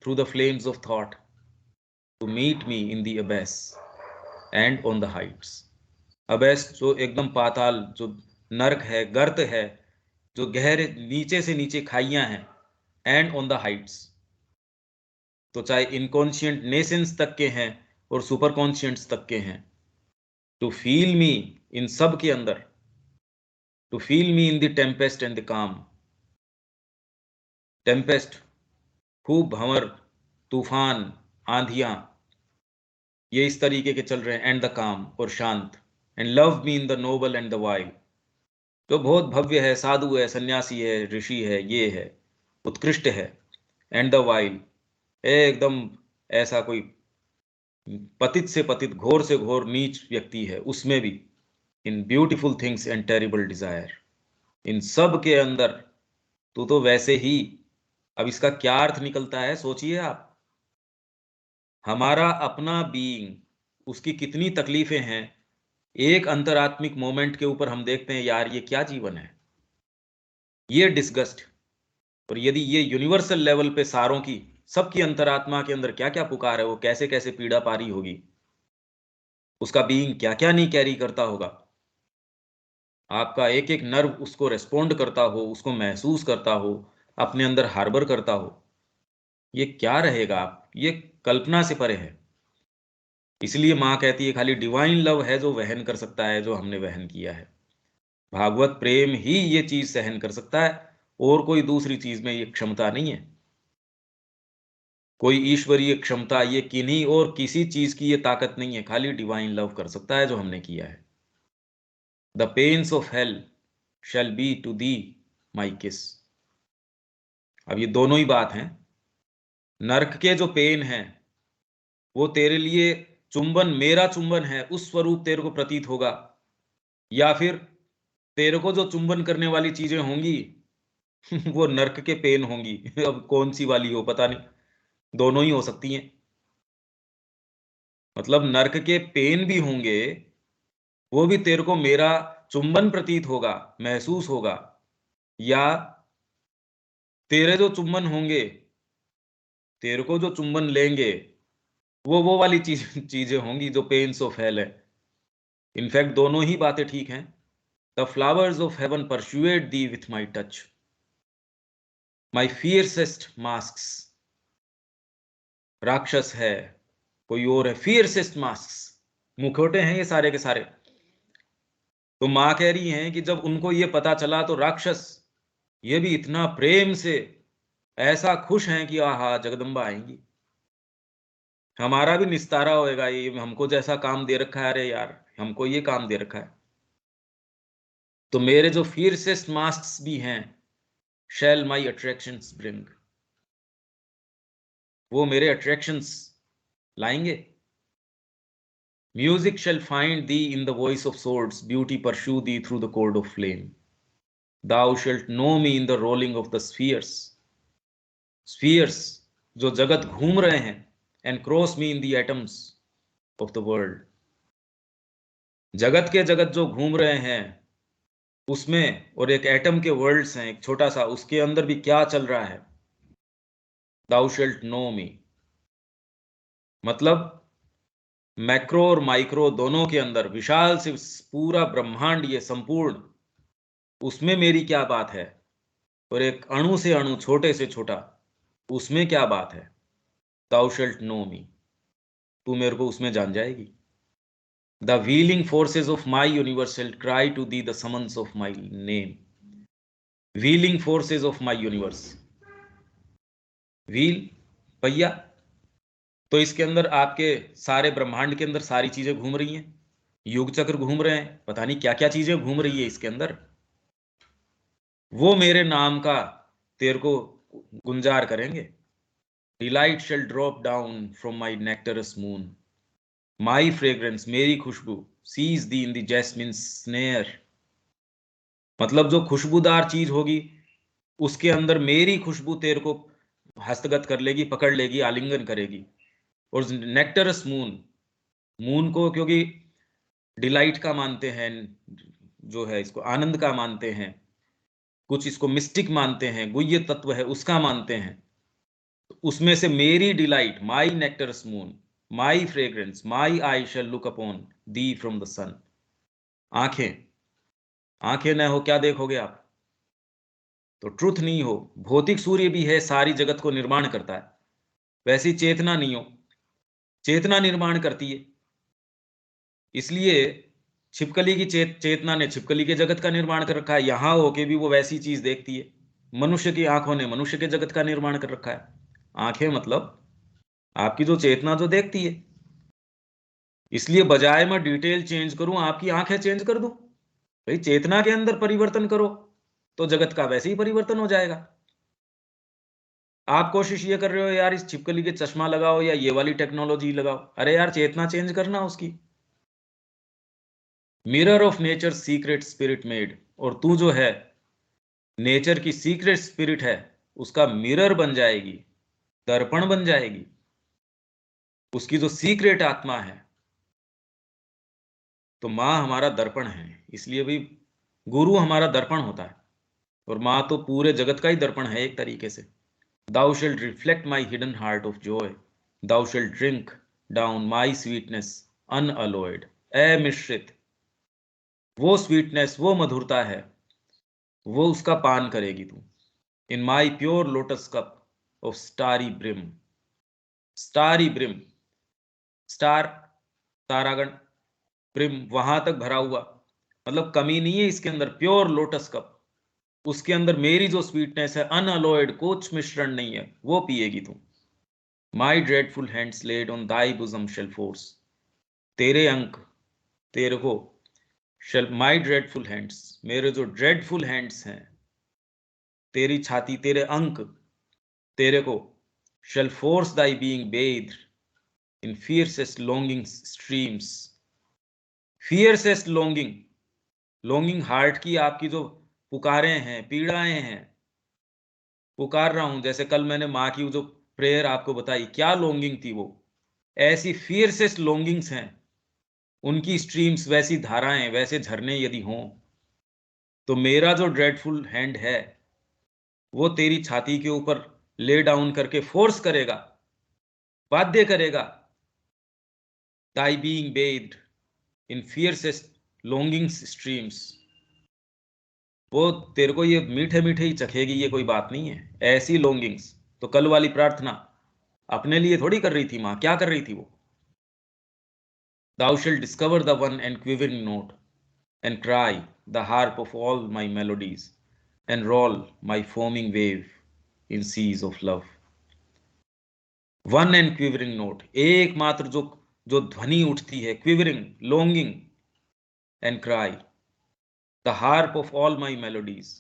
through the flames of thought to meet me in the abyss and on the heights. Abyss जो एकदम पाताल, जो नरक है, गर्त है, जो गहरे नीचे से नीचे खाइयां हैं, एंड ऑन द हाइट्स, तो चाहे इनकॉन्शियंट नेसेंस तक के हैं और सुपर कॉन्शियंट्स तक के हैं, टू फील मी इन सब के अंदर, to feel me in the tempest and the calm. Tempest, खूब भंवर, तूफान, आंधियां, ये इस तरीके के चल रहे हैं, एंड द काम, और शांत, and love me in the noble and the wild, जो बहुत भव्य है, साधु है, सन्यासी है, ऋषि है, ये है, उत्कृष्ट है, एंड द वाइल्ड, एकदम ऐसा कोई पतित से पतित, घोर से घोर नीच व्यक्ति है, उसमें भी, in beautiful things and terrible desire, इन सब के अंदर तू तो वैसे ही। अब इसका क्या अर्थ निकलता है सोचिए आप। हमारा अपना बीइंग, उसकी कितनी तकलीफें हैं, एक अंतरात्मिक मोमेंट के ऊपर हम देखते हैं यार ये क्या जीवन है, ये डिस्गस्ट। और यदि ये यूनिवर्सल लेवल पे सारों की, सबकी अंतरात्मा के अंदर क्या क्या पुकार है, वो कैसे कैसे पीड़ा पारी होगी, उसका बीइंग क्या क्या नहीं कैरी करता होगा, आपका एक एक नर्व उसको रेस्पोंड करता हो, उसको महसूस करता हो, अपने अंदर हार्बर करता हो, ये क्या रहेगा आप, ये कल्पना से परे है। इसलिए माँ कहती है खाली डिवाइन लव है जो वहन कर सकता है, जो हमने वहन किया है। भागवत प्रेम ही ये चीज सहन कर सकता है, और कोई दूसरी चीज में ये क्षमता नहीं है। कोई ईश्वरीय क्षमता ये किन्हीं और किसी चीज की ये ताकत नहीं है, खाली डिवाइन लव कर सकता है जो हमने किया है। The pains of hell shall be to thee my kiss. अब ये दोनों ही बात हैं। नरक के जो पेन हैं वो तेरे लिए चुंबन, मेरा चुंबन है, उस स्वरूप तेरे को प्रतीत होगा, या फिर तेरे को जो चुंबन करने वाली चीजें होंगी वो नरक के पेन होंगी। अब कौन सी वाली हो पता नहीं, दोनों ही हो सकती हैं। मतलब नरक के पेन भी होंगे, वो भी तेरे को मेरा चुंबन प्रतीत होगा, महसूस होगा, या तेरे जो चुंबन होंगे, तेरे को जो चुंबन लेंगे, वो वाली चीजें होंगी जो पेन्स ऑफ हेल है। इनफैक्ट दोनों ही बातें ठीक हैं। The flowers of heaven persuade thee with my touch, my fiercest masks, राक्षस है, कोई और है, फियरसेस्ट मास्क्स, मुखौटे हैं ये सारे के सारे। तो मां कह रही हैं कि जब उनको ये पता चला तो राक्षस ये भी इतना प्रेम से ऐसा खुश हैं कि आहा जगदम्बा आएंगी, हमारा भी निस्तारा होएगा, ये हमको जैसा काम दे रखा है, अरे यार हमको ये काम दे रखा है। तो मेरे जो फियरसेस्ट मास्क्स भी हैं, शैल माई अट्रैक्शंस ब्रिंग, वो मेरे अट्रैक्शंस लाएंगे। Music shall find thee in the voice of swords, beauty pursue thee through the chord of flame, thou shalt know me in the rolling of the spheres, spheres जो जगत घूम रहे हैं, and cross me in the atoms of the world, जगत के जगत जो घूम रहे हैं उसमें, और एक एटम के वर्ल्ड्स हैं एक छोटा सा, उसके अंदर भी क्या चल रहा है। दाउ शल्ट नो मी, मतलब मैक्रो और माइक्रो दोनों के अंदर विशाल से पूरा ब्रह्मांड ये संपूर्ण, उसमें मेरी क्या बात है, और एक अणु से अणु, छोटे से छोटा, उसमें क्या बात है। दाउ शल्ट नो मी, तू मेरे को उसमें जान जाएगी। The wheeling forces of my universe shall cry to thee the summons of my name, wheeling forces of my universe, wheel, पहिया, तो इसके अंदर आपके सारे ब्रह्मांड के अंदर सारी चीजें घूम रही हैं, युग चक्र घूम रहे हैं, पता नहीं क्या क्या चीजें घूम रही है इसके अंदर, वो मेरे नाम का तेरे को गुंजार करेंगे। Delight shall drop down from my nectarous moon, my fragrance, मेरी खुशबू, seize thee in the jasmine snare, मतलब जो खुशबूदार चीज होगी उसके अंदर मेरी खुशबू तेरे को हस्तगत कर लेगी, पकड़ लेगी, आलिंगन करेगी। और नेक्टरस मून, मून को क्योंकि डिलाइट का मानते हैं, जो है इसको आनंद का मानते हैं, कुछ इसको मिस्टिक मानते हैं, गुह्य तत्व है उसका मानते हैं, तो उसमें से मेरी delight, my nectarous moon, my fragrance, my eye shall look upon thee from the sun. आंखें, आंखें न हो क्या देखोगे आप, तो ट्रुथ नहीं हो, भौतिक सूर्य भी है, सारी जगत को निर्माण करता है, वैसी चेतना नहीं हो, चेतना निर्माण करती है। इसलिए छिपकली की चेतना ने छिपकली के जगत का निर्माण कर रखा है, यहां होके भी वो वैसी चीज देखती है। मनुष्य की आंखों ने मनुष्य के जगत का निर्माण कर रखा है। आंखें मतलब आपकी जो चेतना जो देखती है। इसलिए बजाय मैं डिटेल चेंज करूं, आपकी आंखें चेंज कर दूं। भाई चेतना के अंदर परिवर्तन करो तो जगत का वैसे ही परिवर्तन हो जाएगा। आप कोशिश ये कर रहे हो यार इस छिपकली के चश्मा लगाओ या ये वाली टेक्नोलॉजी लगाओ, अरे यार चेतना चेंज करना उसकी। Mirror of nature secret spirit made, और तू जो है नेचर की सीक्रेट स्पिरिट है, उसका मिरर बन जाएगी, दर्पण बन जाएगी, उसकी जो सीक्रेट आत्मा है। तो माँ हमारा दर्पण है, इसलिए भी गुरु हमारा दर्पण होता है, और माँ तो पूरे जगत का ही दर्पण है एक तरीके से। Thou shalt reflect my hidden heart of joy. Thou shalt drink down my sweetness unalloyed. अमिश्रित वो स्वीटनेस, वो मधुरता है, वो उसका पान करेगी तू। In my pure lotus cup of starry brim. Starry brim, star तारागण, ब्रिम वहां तक भरा हुआ, मतलब कमी नहीं है इसके अंदर। प्योर लोटस कप, उसके अंदर मेरी जो स्वीटनेस है अनअलॉयड, कुछ मिश्रण नहीं है, वो पिएगी तू। My dreadful hands laid on thy bosom shall force. तेरे अंक तेरे को शेल, माई ड्रेडफुल हैंड्स, मेरे जो ड्रेडफुल हैंड्स हैं, तेरी छाती, तेरे अंक तेरे को shall force thy being based in fiercest longing streams. Fiercest longing, longing heart की आपकी जो पुकारें हैं, पीड़ाएं हैं, पुकार रहा हूं। जैसे कल मैंने माँ की जो प्रेयर आपको बताई, क्या लॉन्गिंग थी वो, ऐसी फियरसेस्ट लॉन्गिंग्स हैं। उनकी स्ट्रीम्स, वैसी धाराएं, वैसे झरने यदि हों, तो मेरा जो ड्रेडफुल हैंड है वो तेरी छाती के ऊपर ले डाउन करके फोर्स करेगा, बाध्य करेगा। Thy being based in fiercest longings streams, वो तेरे को ये मीठे मीठे ही चखेगी, ये कोई बात नहीं है, ऐसी लॉन्गिंग्स। तो कल वाली प्रार्थना अपने लिए थोड़ी कर रही थी माँ, क्या कर रही थी वो? Thou shalt discover the one and quivering note, and cry, the harp of all my melodies, and roll my foaming wave in seas of love. One and quivering note, एकमात्र जो जो ध्वनि उठती है, quivering, longing, and cry, the harp of all my melodies,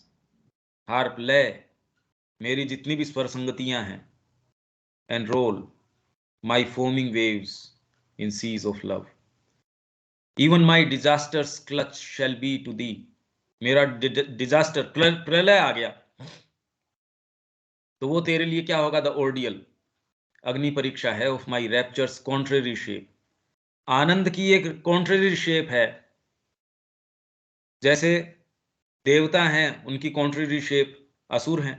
harp लय, मेरी जितनी भी स्वर संगतियां हैं, and roll my foaming waves in seas of love. Even my disaster's clutch shall be to thee. मेरा डिजास्टर, प्रलय आ गया तो वो तेरे लिए क्या होगा? द ऑर्डियल, अग्नि परीक्षा है, of my raptures contrary shape. आनंद की एक कॉन्ट्रेरी शेप है। जैसे देवता हैं, उनकी कॉन्ट्रेरी शेप असुर हैं,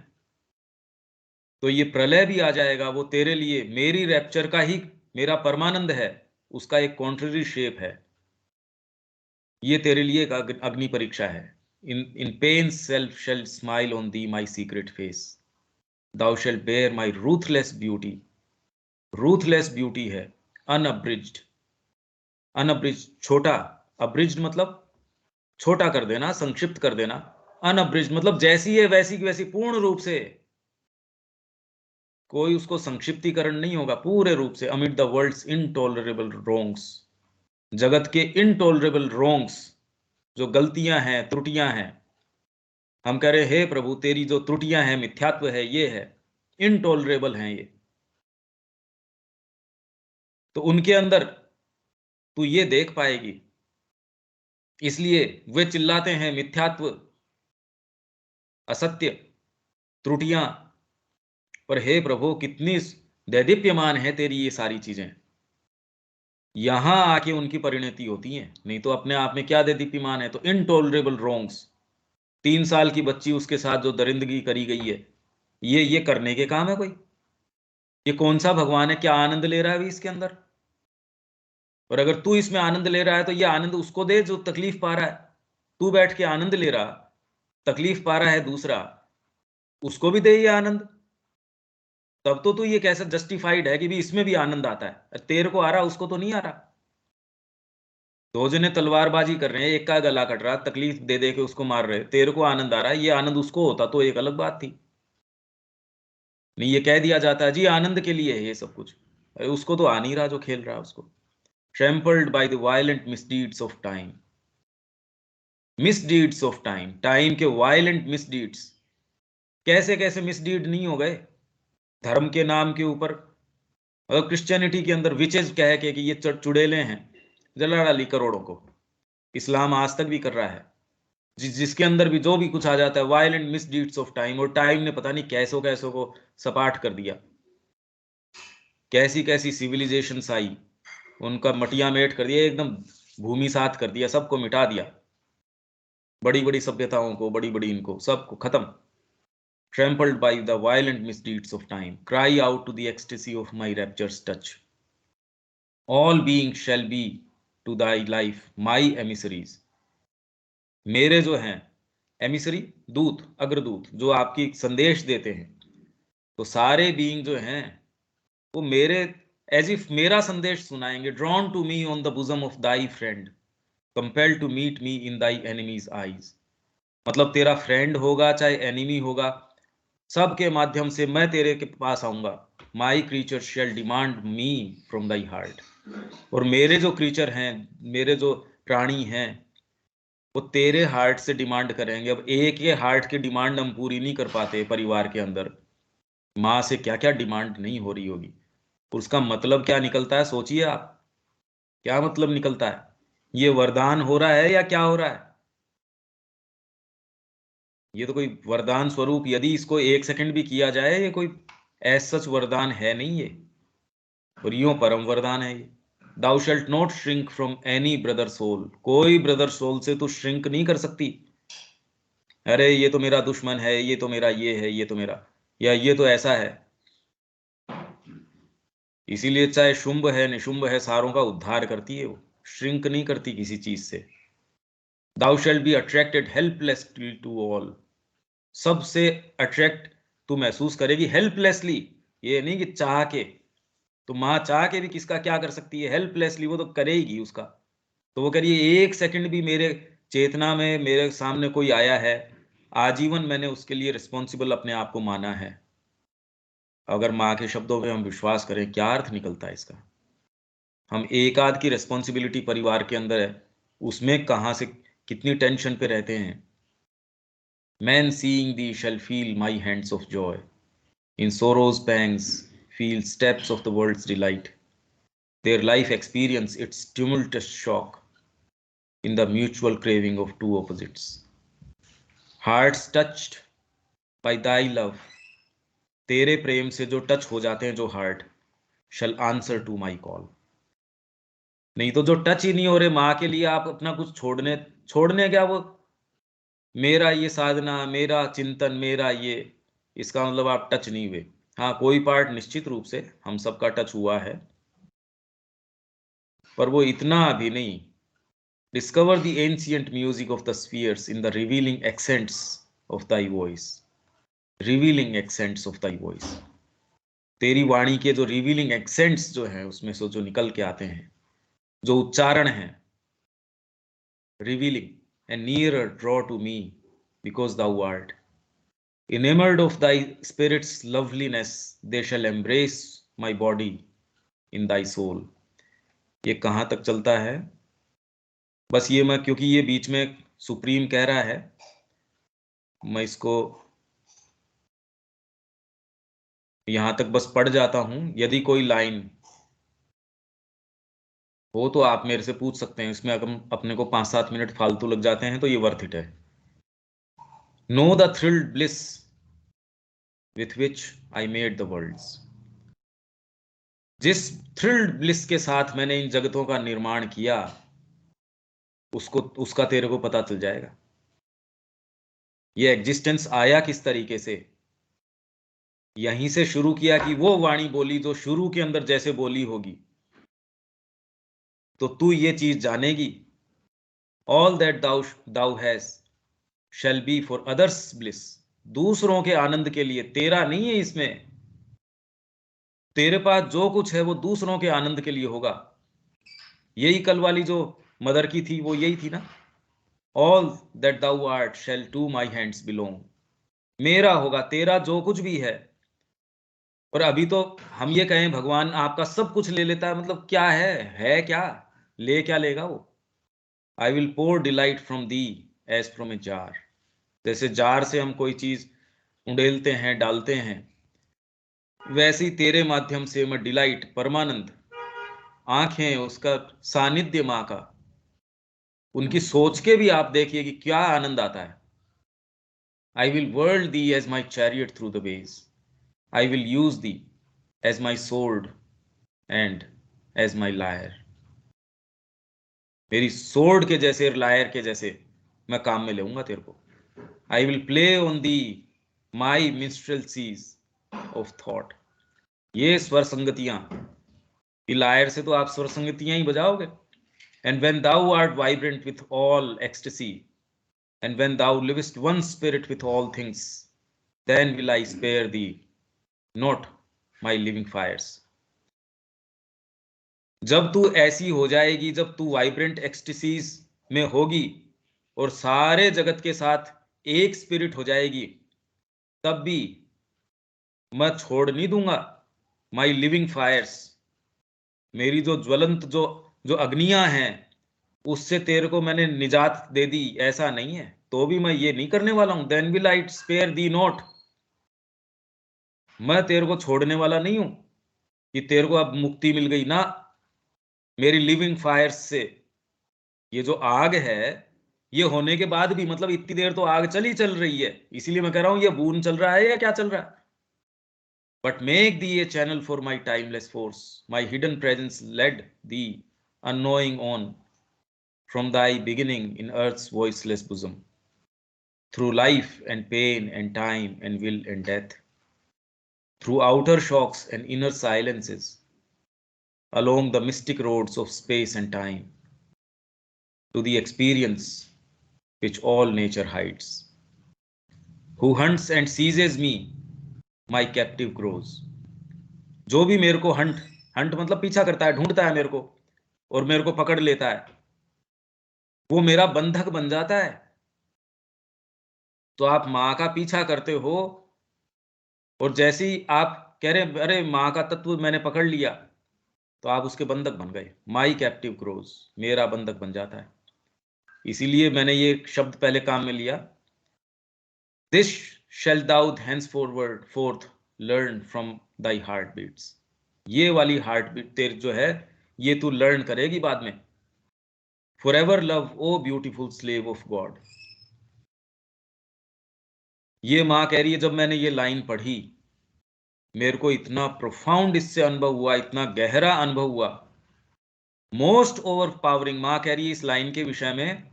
तो ये प्रलय भी आ जाएगा, वो तेरे लिए मेरी रैप्चर का ही, मेरा परमानंद है, उसका एक कॉन्ट्रेरी शेप है। ये तेरे लिए एक अग्नि परीक्षा है। इन pen self shell smile on thee my secret face, thou shalt bear my ruthless beauty. Ruthless beauty है, अनअब्रिज्ड, अनअब्रिज्ड छोटा, अब्रिज्ड मतलब छोटा कर देना, संक्षिप्त कर देना। अनअब्रिज्ड मतलब जैसी है वैसी की वैसी, पूर्ण रूप से, कोई उसको संक्षिप्तीकरण नहीं होगा, पूरे रूप से। अमिड द वर्ल्ड्स इनटॉलरेबल रोंग्स, जगत के इनटॉलरेबल रोंग्स, जो गलतियां हैं, त्रुटियां हैं, हम कह रहे हे प्रभु तेरी जो त्रुटियां हैं, मिथ्यात्व है, ये है, इनटॉलरेबल हैं ये, तो उनके अंदर तू ये देख पाएगी। इसलिए वे चिल्लाते हैं मिथ्यात्व, असत्य, त्रुटियां, पर हे प्रभु कितनी दैदीप्यमान है तेरी ये सारी चीजें। यहां आके उनकी परिणति होती है, नहीं तो अपने आप में क्या दैदीप्यमान है। तो इनटॉलरेबल रोंग्स, 3 साल की बच्ची, उसके साथ जो दरिंदगी करी गई है, ये करने के काम है कोई? ये कौन सा भगवान है? क्या आनंद ले रहा है अभी इसके अंदर? और अगर तू इसमें आनंद ले रहा है तो ये आनंद उसको दे जो तकलीफ पा रहा है। तू बैठ के आनंद ले रहा, तकलीफ पा रहा है दूसरा, उसको भी दे ये आनंद। तब तो तू ये कैसे जस्टिफाइड है कि भी इसमें भी आनंद आता है? तेरे को आ रहा, उसको तो नहीं आ रहा। दो जने तलवारबाजी कर रहे हैं, एक का गला कट रहा, तकलीफ दे दे के उसको मार रहे, तेरे को आनंद आ रहा है, ये आनंद उसको होता तो एक अलग बात थी। नहीं, ये कह दिया जाता है जी आनंद के लिए है ये सब कुछ। अरे उसको तो आ नहीं रहा जो खेल रहा है उसको। Trampled by the violent misdeeds of time, misdeeds of time, time के वायलेंट मिसडीड्स। कैसे कैसे मिसडीड नहीं हो गए धर्म के नाम के ऊपर। और क्रिश्चियनिटी के अंदर विचेज कह के कि ये चुड़ैले हैं, जला डाली करोड़ों को। इस्लाम आज तक भी कर रहा है, जिसके अंदर भी जो भी कुछ आ जाता है, वायलेंट मिसडीड्स ऑफ टाइम। और टाइम ने पता नहीं कैसों कैसों को सपाट कर दिया, कैसी कैसी सिविलाइजेशंस आई, उनका मटिया मेट कर दिया, एकदम भूमि सात कर दिया, सबको मिटा दिया, बड़ी बड़ी सभ्यताओं को, बड़ी बड़ी इनको सबको खत्म। Trampled by the violent misdeeds of time, cry out to the ecstasy of my rapture's touch. All beings shall be to thy life my emissaries. मेरे जो हैं एमिसरी, दूत, अग्रदूत, जो आपकी संदेश देते हैं, तो सारे बीइंग जो हैं वो मेरे एज इफ मेरा संदेश सुनाएंगे। Drawn to me on the bosom of thy friend, compelled to meet me in thy enemy's eyes. मतलब तेरा फ्रेंड होगा चाहे एनिमी होगा, सबके माध्यम से मैं तेरे के पास आऊंगा। My creature shall demand me from thy heart. और मेरे जो क्रीचर हैं, मेरे जो प्राणी हैं, वो तेरे हार्ट से डिमांड करेंगे। अब एक के हार्ट की डिमांड हम पूरी नहीं कर पाते परिवार के अंदर, माँ से क्या क्या डिमांड नहीं हो रही होगी। उसका मतलब क्या निकलता है, सोचिए आप, क्या मतलब निकलता है। ये वरदान हो रहा है या क्या हो रहा है? ये तो कोई वरदान स्वरूप, यदि इसको एक सेकंड भी किया जाए, ये कोई एज सच वरदान है नहीं ये, और यूं परम वरदान है ये। Thou shalt not shrink from any brother soul, कोई ब्रदर सोल से तू श्रिंक नहीं कर सकती। अरे ये तो मेरा दुश्मन है, ये तो मेरा ये है, ये तो मेरा, या ये तो ऐसा है। इसीलिए चाहे शुंभ है निशुंभ है, सारों का उद्धार करती है वो, श्रिंक नहीं करती किसी चीज से। Thou shalt be attracted helplessly to all, सबसे अट्रैक्ट तू महसूस करेगी हेल्पलेसली। ये नहीं कि चाह के, तो माँ चाह के भी किसका क्या कर सकती है, हेल्पलेसली वो तो करेगी उसका। तो वो करिए, एक सेकंड भी मेरे चेतना में मेरे सामने कोई आया है, आजीवन मैंने उसके लिए रिस्पॉन्सिबल अपने आप को माना है। अगर माँ के शब्दों पे हम विश्वास करें, क्या अर्थ निकलता है इसका। हम एक आध की रिस्पॉन्सिबिलिटी परिवार के अंदर है, उसमें कहाँ से कितनी टेंशन पे रहते हैं। Man seeing thee shall feel my hands of joy, in sorrow's pangs feel steps of the world's delight. Their life experience its tumultuous shock in the mutual craving of two opposites. Hearts touched by thy love, तेरे प्रेम से जो टच हो जाते हैं जो heart, shall answer to my call. नहीं तो जो टच ही नहीं हो रहे माँ के लिए, आप अपना कुछ छोड़ने छोड़ने क्या, वो मेरा ये साधना, मेरा चिंतन, मेरा ये, इसका मतलब आप टच नहीं हुए। हाँ, कोई पार्ट निश्चित रूप से हम सबका टच हुआ है, पर वो इतना अभी नहीं। Discover the ancient music of the spheres in the revealing accents of thy voice. Revealing accents of thy voice. तेरी वाणी के जो रिवीलिंग एक्सेंट्स जो हैं, उसमें से जो निकल के आते हैं, जो उच्चारण हैं, revealing, and nearer draw to me because thou art enamored of thy spirit's loveliness, they shall embrace my body in thy soul. ये कहाँ तक चलता है, बस ये मैं, क्योंकि ये बीच में सुप्रीम कह रहा है, मैं इसको यहां तक बस पढ़ जाता हूं। यदि कोई लाइन हो तो आप मेरे से पूछ सकते हैं, इसमें अगर अपने को 5-7 मिनट फालतू लग जाते हैं तो ये वर्थ इट है। Know the thrilled bliss with which I made the worlds, जिस थ्रिल्ड ब्लिस के साथ मैंने इन जगतों का निर्माण किया, उसको उसका तेरे को पता चल जाएगा। ये एग्जिस्टेंस आया किस तरीके से, यहीं से शुरू किया कि वो वाणी बोली जो शुरू के अंदर जैसे बोली होगी, तो तू ये चीज जानेगी। All that thou has shall be for others bliss, दूसरों के आनंद के लिए, तेरा नहीं है इसमें। तेरे पास जो कुछ है वो दूसरों के आनंद के लिए होगा। यही कल वाली जो मदर की थी वो यही थी ना, all that thou art shall to my hands belong, मेरा होगा तेरा जो कुछ भी है। और अभी तो हम ये कहें भगवान आपका सब कुछ ले लेता है, मतलब क्या है क्या, ले क्या लेगा वो। I will pour delight from thee as from a jar, जैसे जार से हम कोई चीज उंडेलते हैं डालते हैं, वैसे ही तेरे माध्यम से मैं डिलाइट परमानंद, आंखें उसका सानिध्य माँ का, उनकी सोच के भी आप देखिए कि क्या आनंद आता है। I will world thee as my chariot through the ways, I will use thee as my sword and as my lyre, मेरी सोर्ड के जैसे लायर के जैसे मैं काम में लेऊंगा तेरे को। I will play on thee my mistral of thought, ये स्वर संगतियां, लायर से तो आप स्वर संगतियां ही बजाओगे। And when thou art vibrant with all ecstasy, and when thou livest one spirit with all things, then will I spare thee not my living fires. जब तू ऐसी हो जाएगी, जब तू वाइब्रेंट एक्सटेसीज में होगी और सारे जगत के साथ एक स्पिरिट हो जाएगी, तब भी मैं छोड़ नहीं दूंगा माई लिविंग फायर्स, मेरी जो ज्वलंत जो जो अग्नियां हैं उससे तेरे को मैंने निजात दे दी, ऐसा नहीं है, तो भी मैं ये नहीं करने वाला हूं। Then will I spare thee not, मैं तेरे को छोड़ने वाला नहीं हूं कि तेरे को अब मुक्ति मिल गई ना, मेरी लिविंग फायर्स से। ये जो आग है, ये होने के बाद भी, मतलब इतनी देर तो आग चल रही है, इसीलिए मैं कह रहा हूं ये बून चल रहा है या क्या चल रहा है। But make thee a channel for my timeless force. My hidden presence led thee, unknowing on, from thy beginning in earth's voiceless bosom, through life and pain and time and will and death, through outer shocks and inner silences, along the mystic roads of space and time, to the experience which all nature hides. Who hunts and seizes me, my captive grows. जो भी मेरे को हंट, हंट मतलब पीछा करता है, ढूंढता है मेरे को और मेरे को पकड़ लेता है, वो मेरा बंधक बन जाता है। तो आप माँ का पीछा करते हो और जैसे ही आप कह रहे अरे माँ का तत्व मैंने पकड़ लिया, तो आप उसके बंधक बन गए। माई कैप्टिव क्रोज, मेरा बंधक बन जाता है। इसीलिए मैंने ये शब्द पहले काम में लिया, this shall thou henceforward forth learn from thy heartbeats, ये वाली हार्ट बीट तेरे जो है ये तू लर्न करेगी बाद में। For ever love O beautiful slave of God, ये माँ कह रही है जब मैंने ये लाइन पढ़ी, मेरे को इतना प्रोफाउंड इससे अनुभव हुआ, इतना गहरा अनुभव हुआ, मोस्ट ओवर पावरिंग। माँ कह रही है इस लाइन के विषय में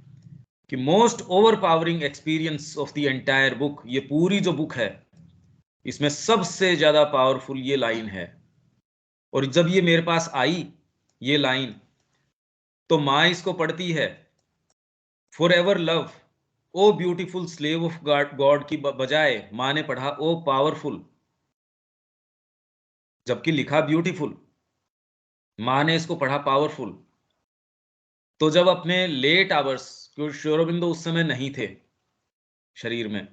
कि most over powering experience of the entire book, ये पूरी जो बुक है इसमें सबसे ज्यादा पावरफुल ये लाइन है। और जब ये मेरे पास आई ये लाइन, तो माँ इसको पढ़ती है, for ever love O beautiful slave of God, God की बजाय माँ ने पढ़ा ओ पावरफुल, जबकि लिखा ब्यूटीफुल, माँ ने इसको पढ़ा पावरफुल। तो जब अपने लेट आवर्स, क्योंकि श्री अरबिंदो उस समय नहीं थे शरीर में,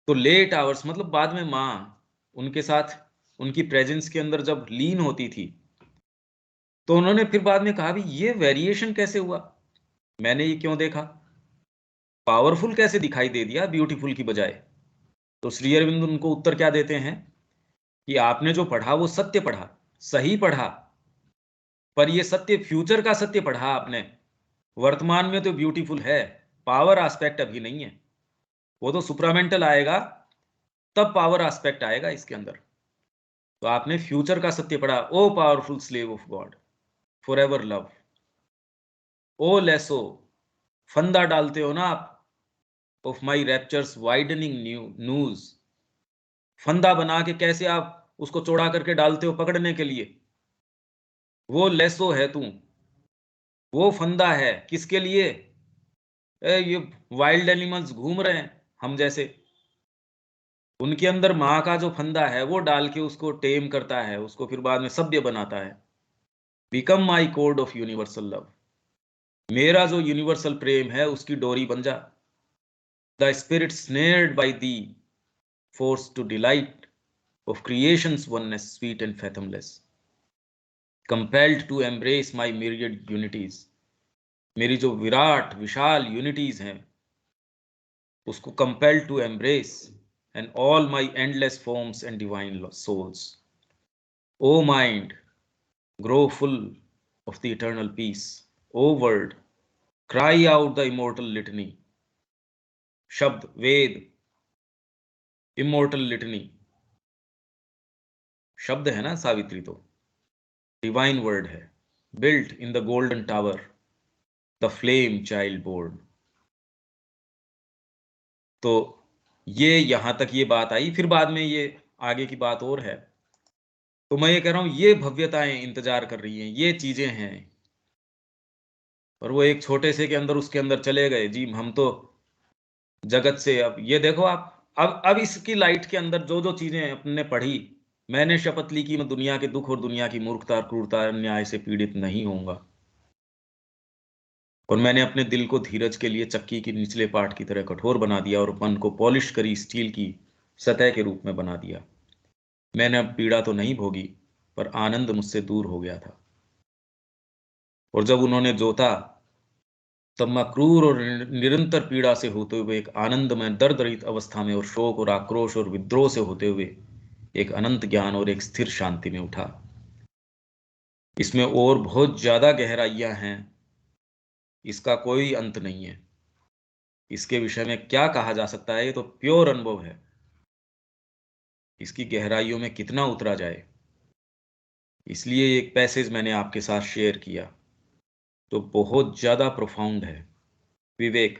तो लेट आवर्स मतलब बाद में माँ उनके साथ उनकी प्रेजेंस के अंदर जब लीन होती थी, तो उन्होंने फिर बाद में कहा भी ये वेरिएशन कैसे हुआ, मैंने ये क्यों देखा, पावरफुल कैसे दिखाई दे दिया ब्यूटीफुल की बजाय। तो श्री अरविंद उनको उत्तर क्या देते हैं कि आपने जो पढ़ा वो सत्य पढ़ा, सही पढ़ा, पर ये सत्य फ्यूचर का सत्य पढ़ा आपने, वर्तमान में तो ब्यूटीफुल है, पावर एस्पेक्ट अभी नहीं है, वो तो सुप्रामेंटल आएगा तब पावर एस्पेक्ट आएगा इसके अंदर। तो आपने फ्यूचर का सत्य पढ़ा, O powerful slave of God forever love, O lasso, फंदा डालते हो ना आप of my raptures widening news, फंदा बना के कैसे आप उसको चौड़ा करके डालते हो पकड़ने के लिए, वो लेसो है तू, वो फंदा है किसके लिए, ये वाइल्ड एनिमल्स घूम रहे हैं हम जैसे, उनके अंदर माँ का जो फंदा है वो डाल के उसको टेम करता है, उसको फिर बाद में सभ्य बनाता है। Become my code of universal love, मेरा जो यूनिवर्सल प्रेम है उसकी डोरी बन जा। The spirit snared by the force to delight of creation's oneness, sweet and fathomless, compelled to embrace my myriad unities, मेरी जो विराट विशाल यूनिटीज हैं उसको compelled to embrace, and all my endless forms and divine souls. O mind, grow full of the eternal peace. O world, cry out the immortal litany. शब्द वेद, immortal litany, शब्द है ना सावित्री, तो डिवाइन वर्ड है। built in the golden tower, the flame child born. तो ये यहां तक ये बात आई, फिर बाद में ये आगे की बात और है। तो मैं ये कह रहा हूं ये भव्यताएं इंतजार कर रही हैं, ये चीजें हैं। और वो एक छोटे से के अंदर उसके अंदर चले गए जी, हम तो जगत से। अब ये देखो आप, अब इसकी लाइट के अंदर जो जो चीजें अपने पढ़ी, मैंने शपथ ली कि मैं दुनिया के दुख और दुनिया की मूर्खता, क्रूरता, अन्याय से पीड़ित नहीं होऊंगा। और मैंने अपने दिल को धीरज के लिए चक्की की निचले पार्ट की तरह कठोर बना दिया और मन को पॉलिश करी स्टील की सतह के रूप में बना दिया। मैंने अब पीड़ा तो नहीं भोगी, पर आनंद मुझसे दूर हो गया था। और जब उन्होंने जोता, तब मैं क्रूर और निरंतर पीड़ा से होते हुए एक आनंदमय दर्द रहित अवस्था में, और शोक और आक्रोश और विद्रोह से होते हुए एक अनंत ज्ञान और एक स्थिर शांति में उठा। इसमें और बहुत ज्यादा गहराइयां हैं, इसका कोई अंत नहीं है। इसके विषय में क्या कहा जा सकता है, ये तो प्योर अनुभव है। इसकी गहराइयों में कितना उतरा जाए, इसलिए एक पैसेज मैंने आपके साथ शेयर किया, तो बहुत ज्यादा प्रोफाउंड है। विवेक,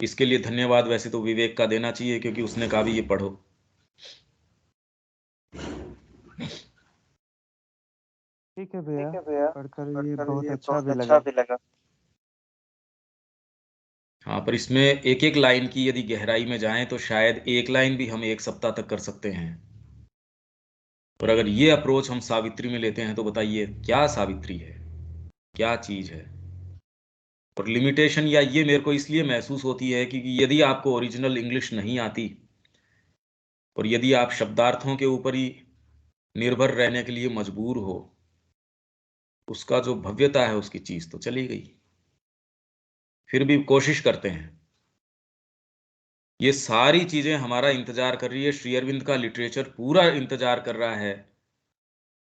इसके लिए धन्यवाद वैसे तो विवेक का देना चाहिए, क्योंकि उसने कहा भी ये पढ़ो। ठीक है भैया, पढ़कर ये बहुत अच्छा बहुत भी अच्छा लगा। भी लगा। हाँ, पर इसमें एक एक लाइन की यदि गहराई में जाएं तो शायद एक लाइन भी हम एक सप्ताह तक कर सकते हैं। और अगर ये अप्रोच हम सावित्री में लेते हैं तो बताइए क्या सावित्री है, क्या चीज है। और लिमिटेशन या ये मेरे को इसलिए महसूस होती है क्योंकि यदि आपको ओरिजिनल इंग्लिश नहीं आती और यदि आप शब्दार्थों के ऊपर ही निर्भर रहने के लिए मजबूर हो, उसका जो भव्यता है उसकी चीज तो चली गई। फिर भी कोशिश करते हैं। ये सारी चीजें हमारा इंतजार कर रही है, श्री अरविंद का लिटरेचर पूरा इंतजार कर रहा है।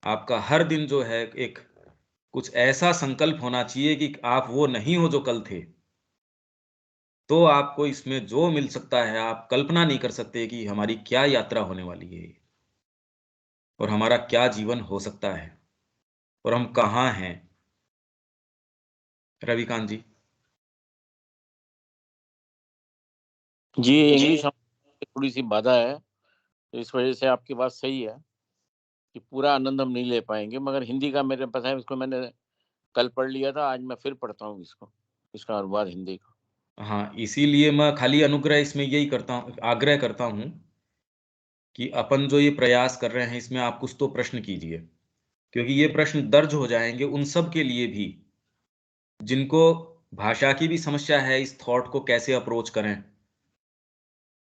आपका हर दिन जो है एक कुछ ऐसा संकल्प होना चाहिए कि आप वो नहीं हो जो कल थे। तो आपको इसमें जो मिल सकता है, आप कल्पना नहीं कर सकते कि हमारी क्या यात्रा होने वाली है और हमारा क्या जीवन हो सकता है और हम कहाँ हैं। रविकांत जी। जी, इंग्लिश थोड़ी सी बाधा है, तो इस वजह से आपकी बात सही है कि पूरा आनंद हम नहीं ले पाएंगे, मगर हिंदी का मेरे पास है, इसको मैंने कल पढ़ लिया था, आज मैं फिर पढ़ता हूँ इसको, इसका अनुवाद हिंदी का। हाँ, इसीलिए मैं खाली अनुग्रह इसमें यही करता हूँ, आग्रह करता हूँ कि अपन जो ये प्रयास कर रहे हैं इसमें आप कुछ तो प्रश्न कीजिए, क्योंकि ये प्रश्न दर्ज हो जाएंगे उन सब के लिए भी जिनको भाषा की भी समस्या है, इस थॉट को कैसे अप्रोच करें।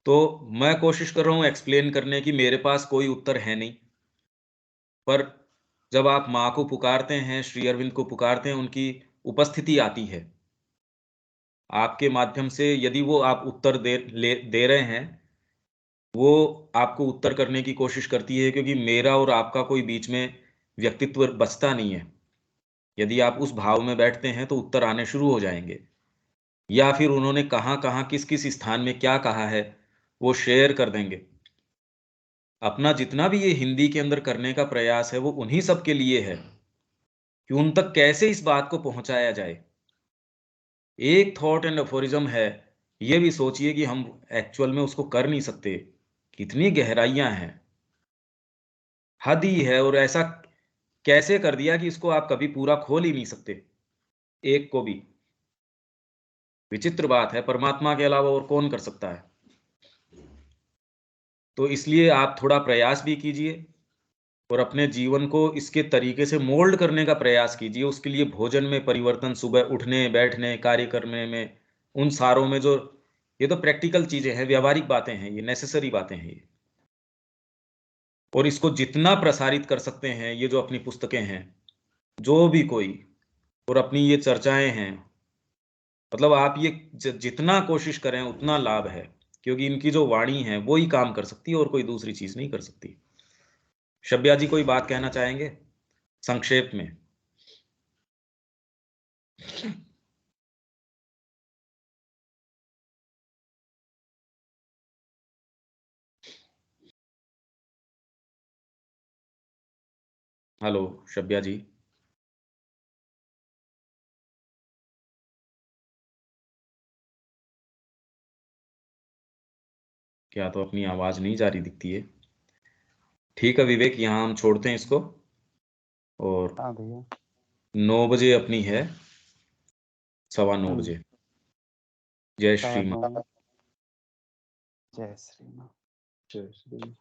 तो मैं कोशिश कर रहा हूं एक्सप्लेन करने की, मेरे पास कोई उत्तर है नहीं, पर जब आप माँ को पुकारते हैं, श्री अरविंद को पुकारते हैं, उनकी उपस्थिति आती है आपके माध्यम से। यदि वो आप उत्तर दे रहे हैं, वो आपको उत्तर करने की कोशिश करती है, क्योंकि मेरा और आपका कोई बीच में व्यक्तित्व बचता नहीं है। यदि आप उस भाव में बैठते हैं तो उत्तर आने शुरू हो जाएंगे, या फिर उन्होंने कहाँ कहाँ किस किस स्थान में क्या कहा है वो शेयर कर देंगे। अपना जितना भी ये हिंदी के अंदर करने का प्रयास है वो उन्हीं सब के लिए है कि उन तक कैसे इस बात को पहुंचाया जाए। एक थॉट एंड अफोरिज्म है, ये भी सोचिए कि हम एक्चुअल में उसको कर नहीं सकते, कितनी गहराइयां हैं, हद ही है। और ऐसा कैसे कर दिया कि इसको आप कभी पूरा खोल ही नहीं सकते एक को भी। विचित्र बात है, परमात्मा के अलावा और कौन कर सकता है। तो इसलिए आप थोड़ा प्रयास भी कीजिए, और अपने जीवन को इसके तरीके से मोल्ड करने का प्रयास कीजिए। उसके लिए भोजन में परिवर्तन, सुबह उठने, बैठने, कार्य करने में, उन सारों में जो, ये तो प्रैक्टिकल चीजें हैं, व्यावहारिक बातें हैं, ये नेसेसरी बातें हैं ये। और इसको जितना प्रसारित कर सकते हैं, ये जो अपनी पुस्तकें हैं, जो भी कोई, और अपनी ये चर्चाएं हैं, मतलब आप ये जितना कोशिश करें उतना लाभ है, क्योंकि इनकी जो वाणी है वो ही काम कर सकती है और कोई दूसरी चीज नहीं कर सकती। शब्या जी कोई बात कहना चाहेंगे संक्षेप में? हेलो शब्या जी। क्या तो अपनी आवाज नहीं जारी दिखती है। ठीक है विवेक, यहाँ हम छोड़ते हैं इसको, और हाँ भैया। 9 बजे अपनी है, 9:15 बजे। जय श्री 9:15। माता। जय श्री माँ। जय श्री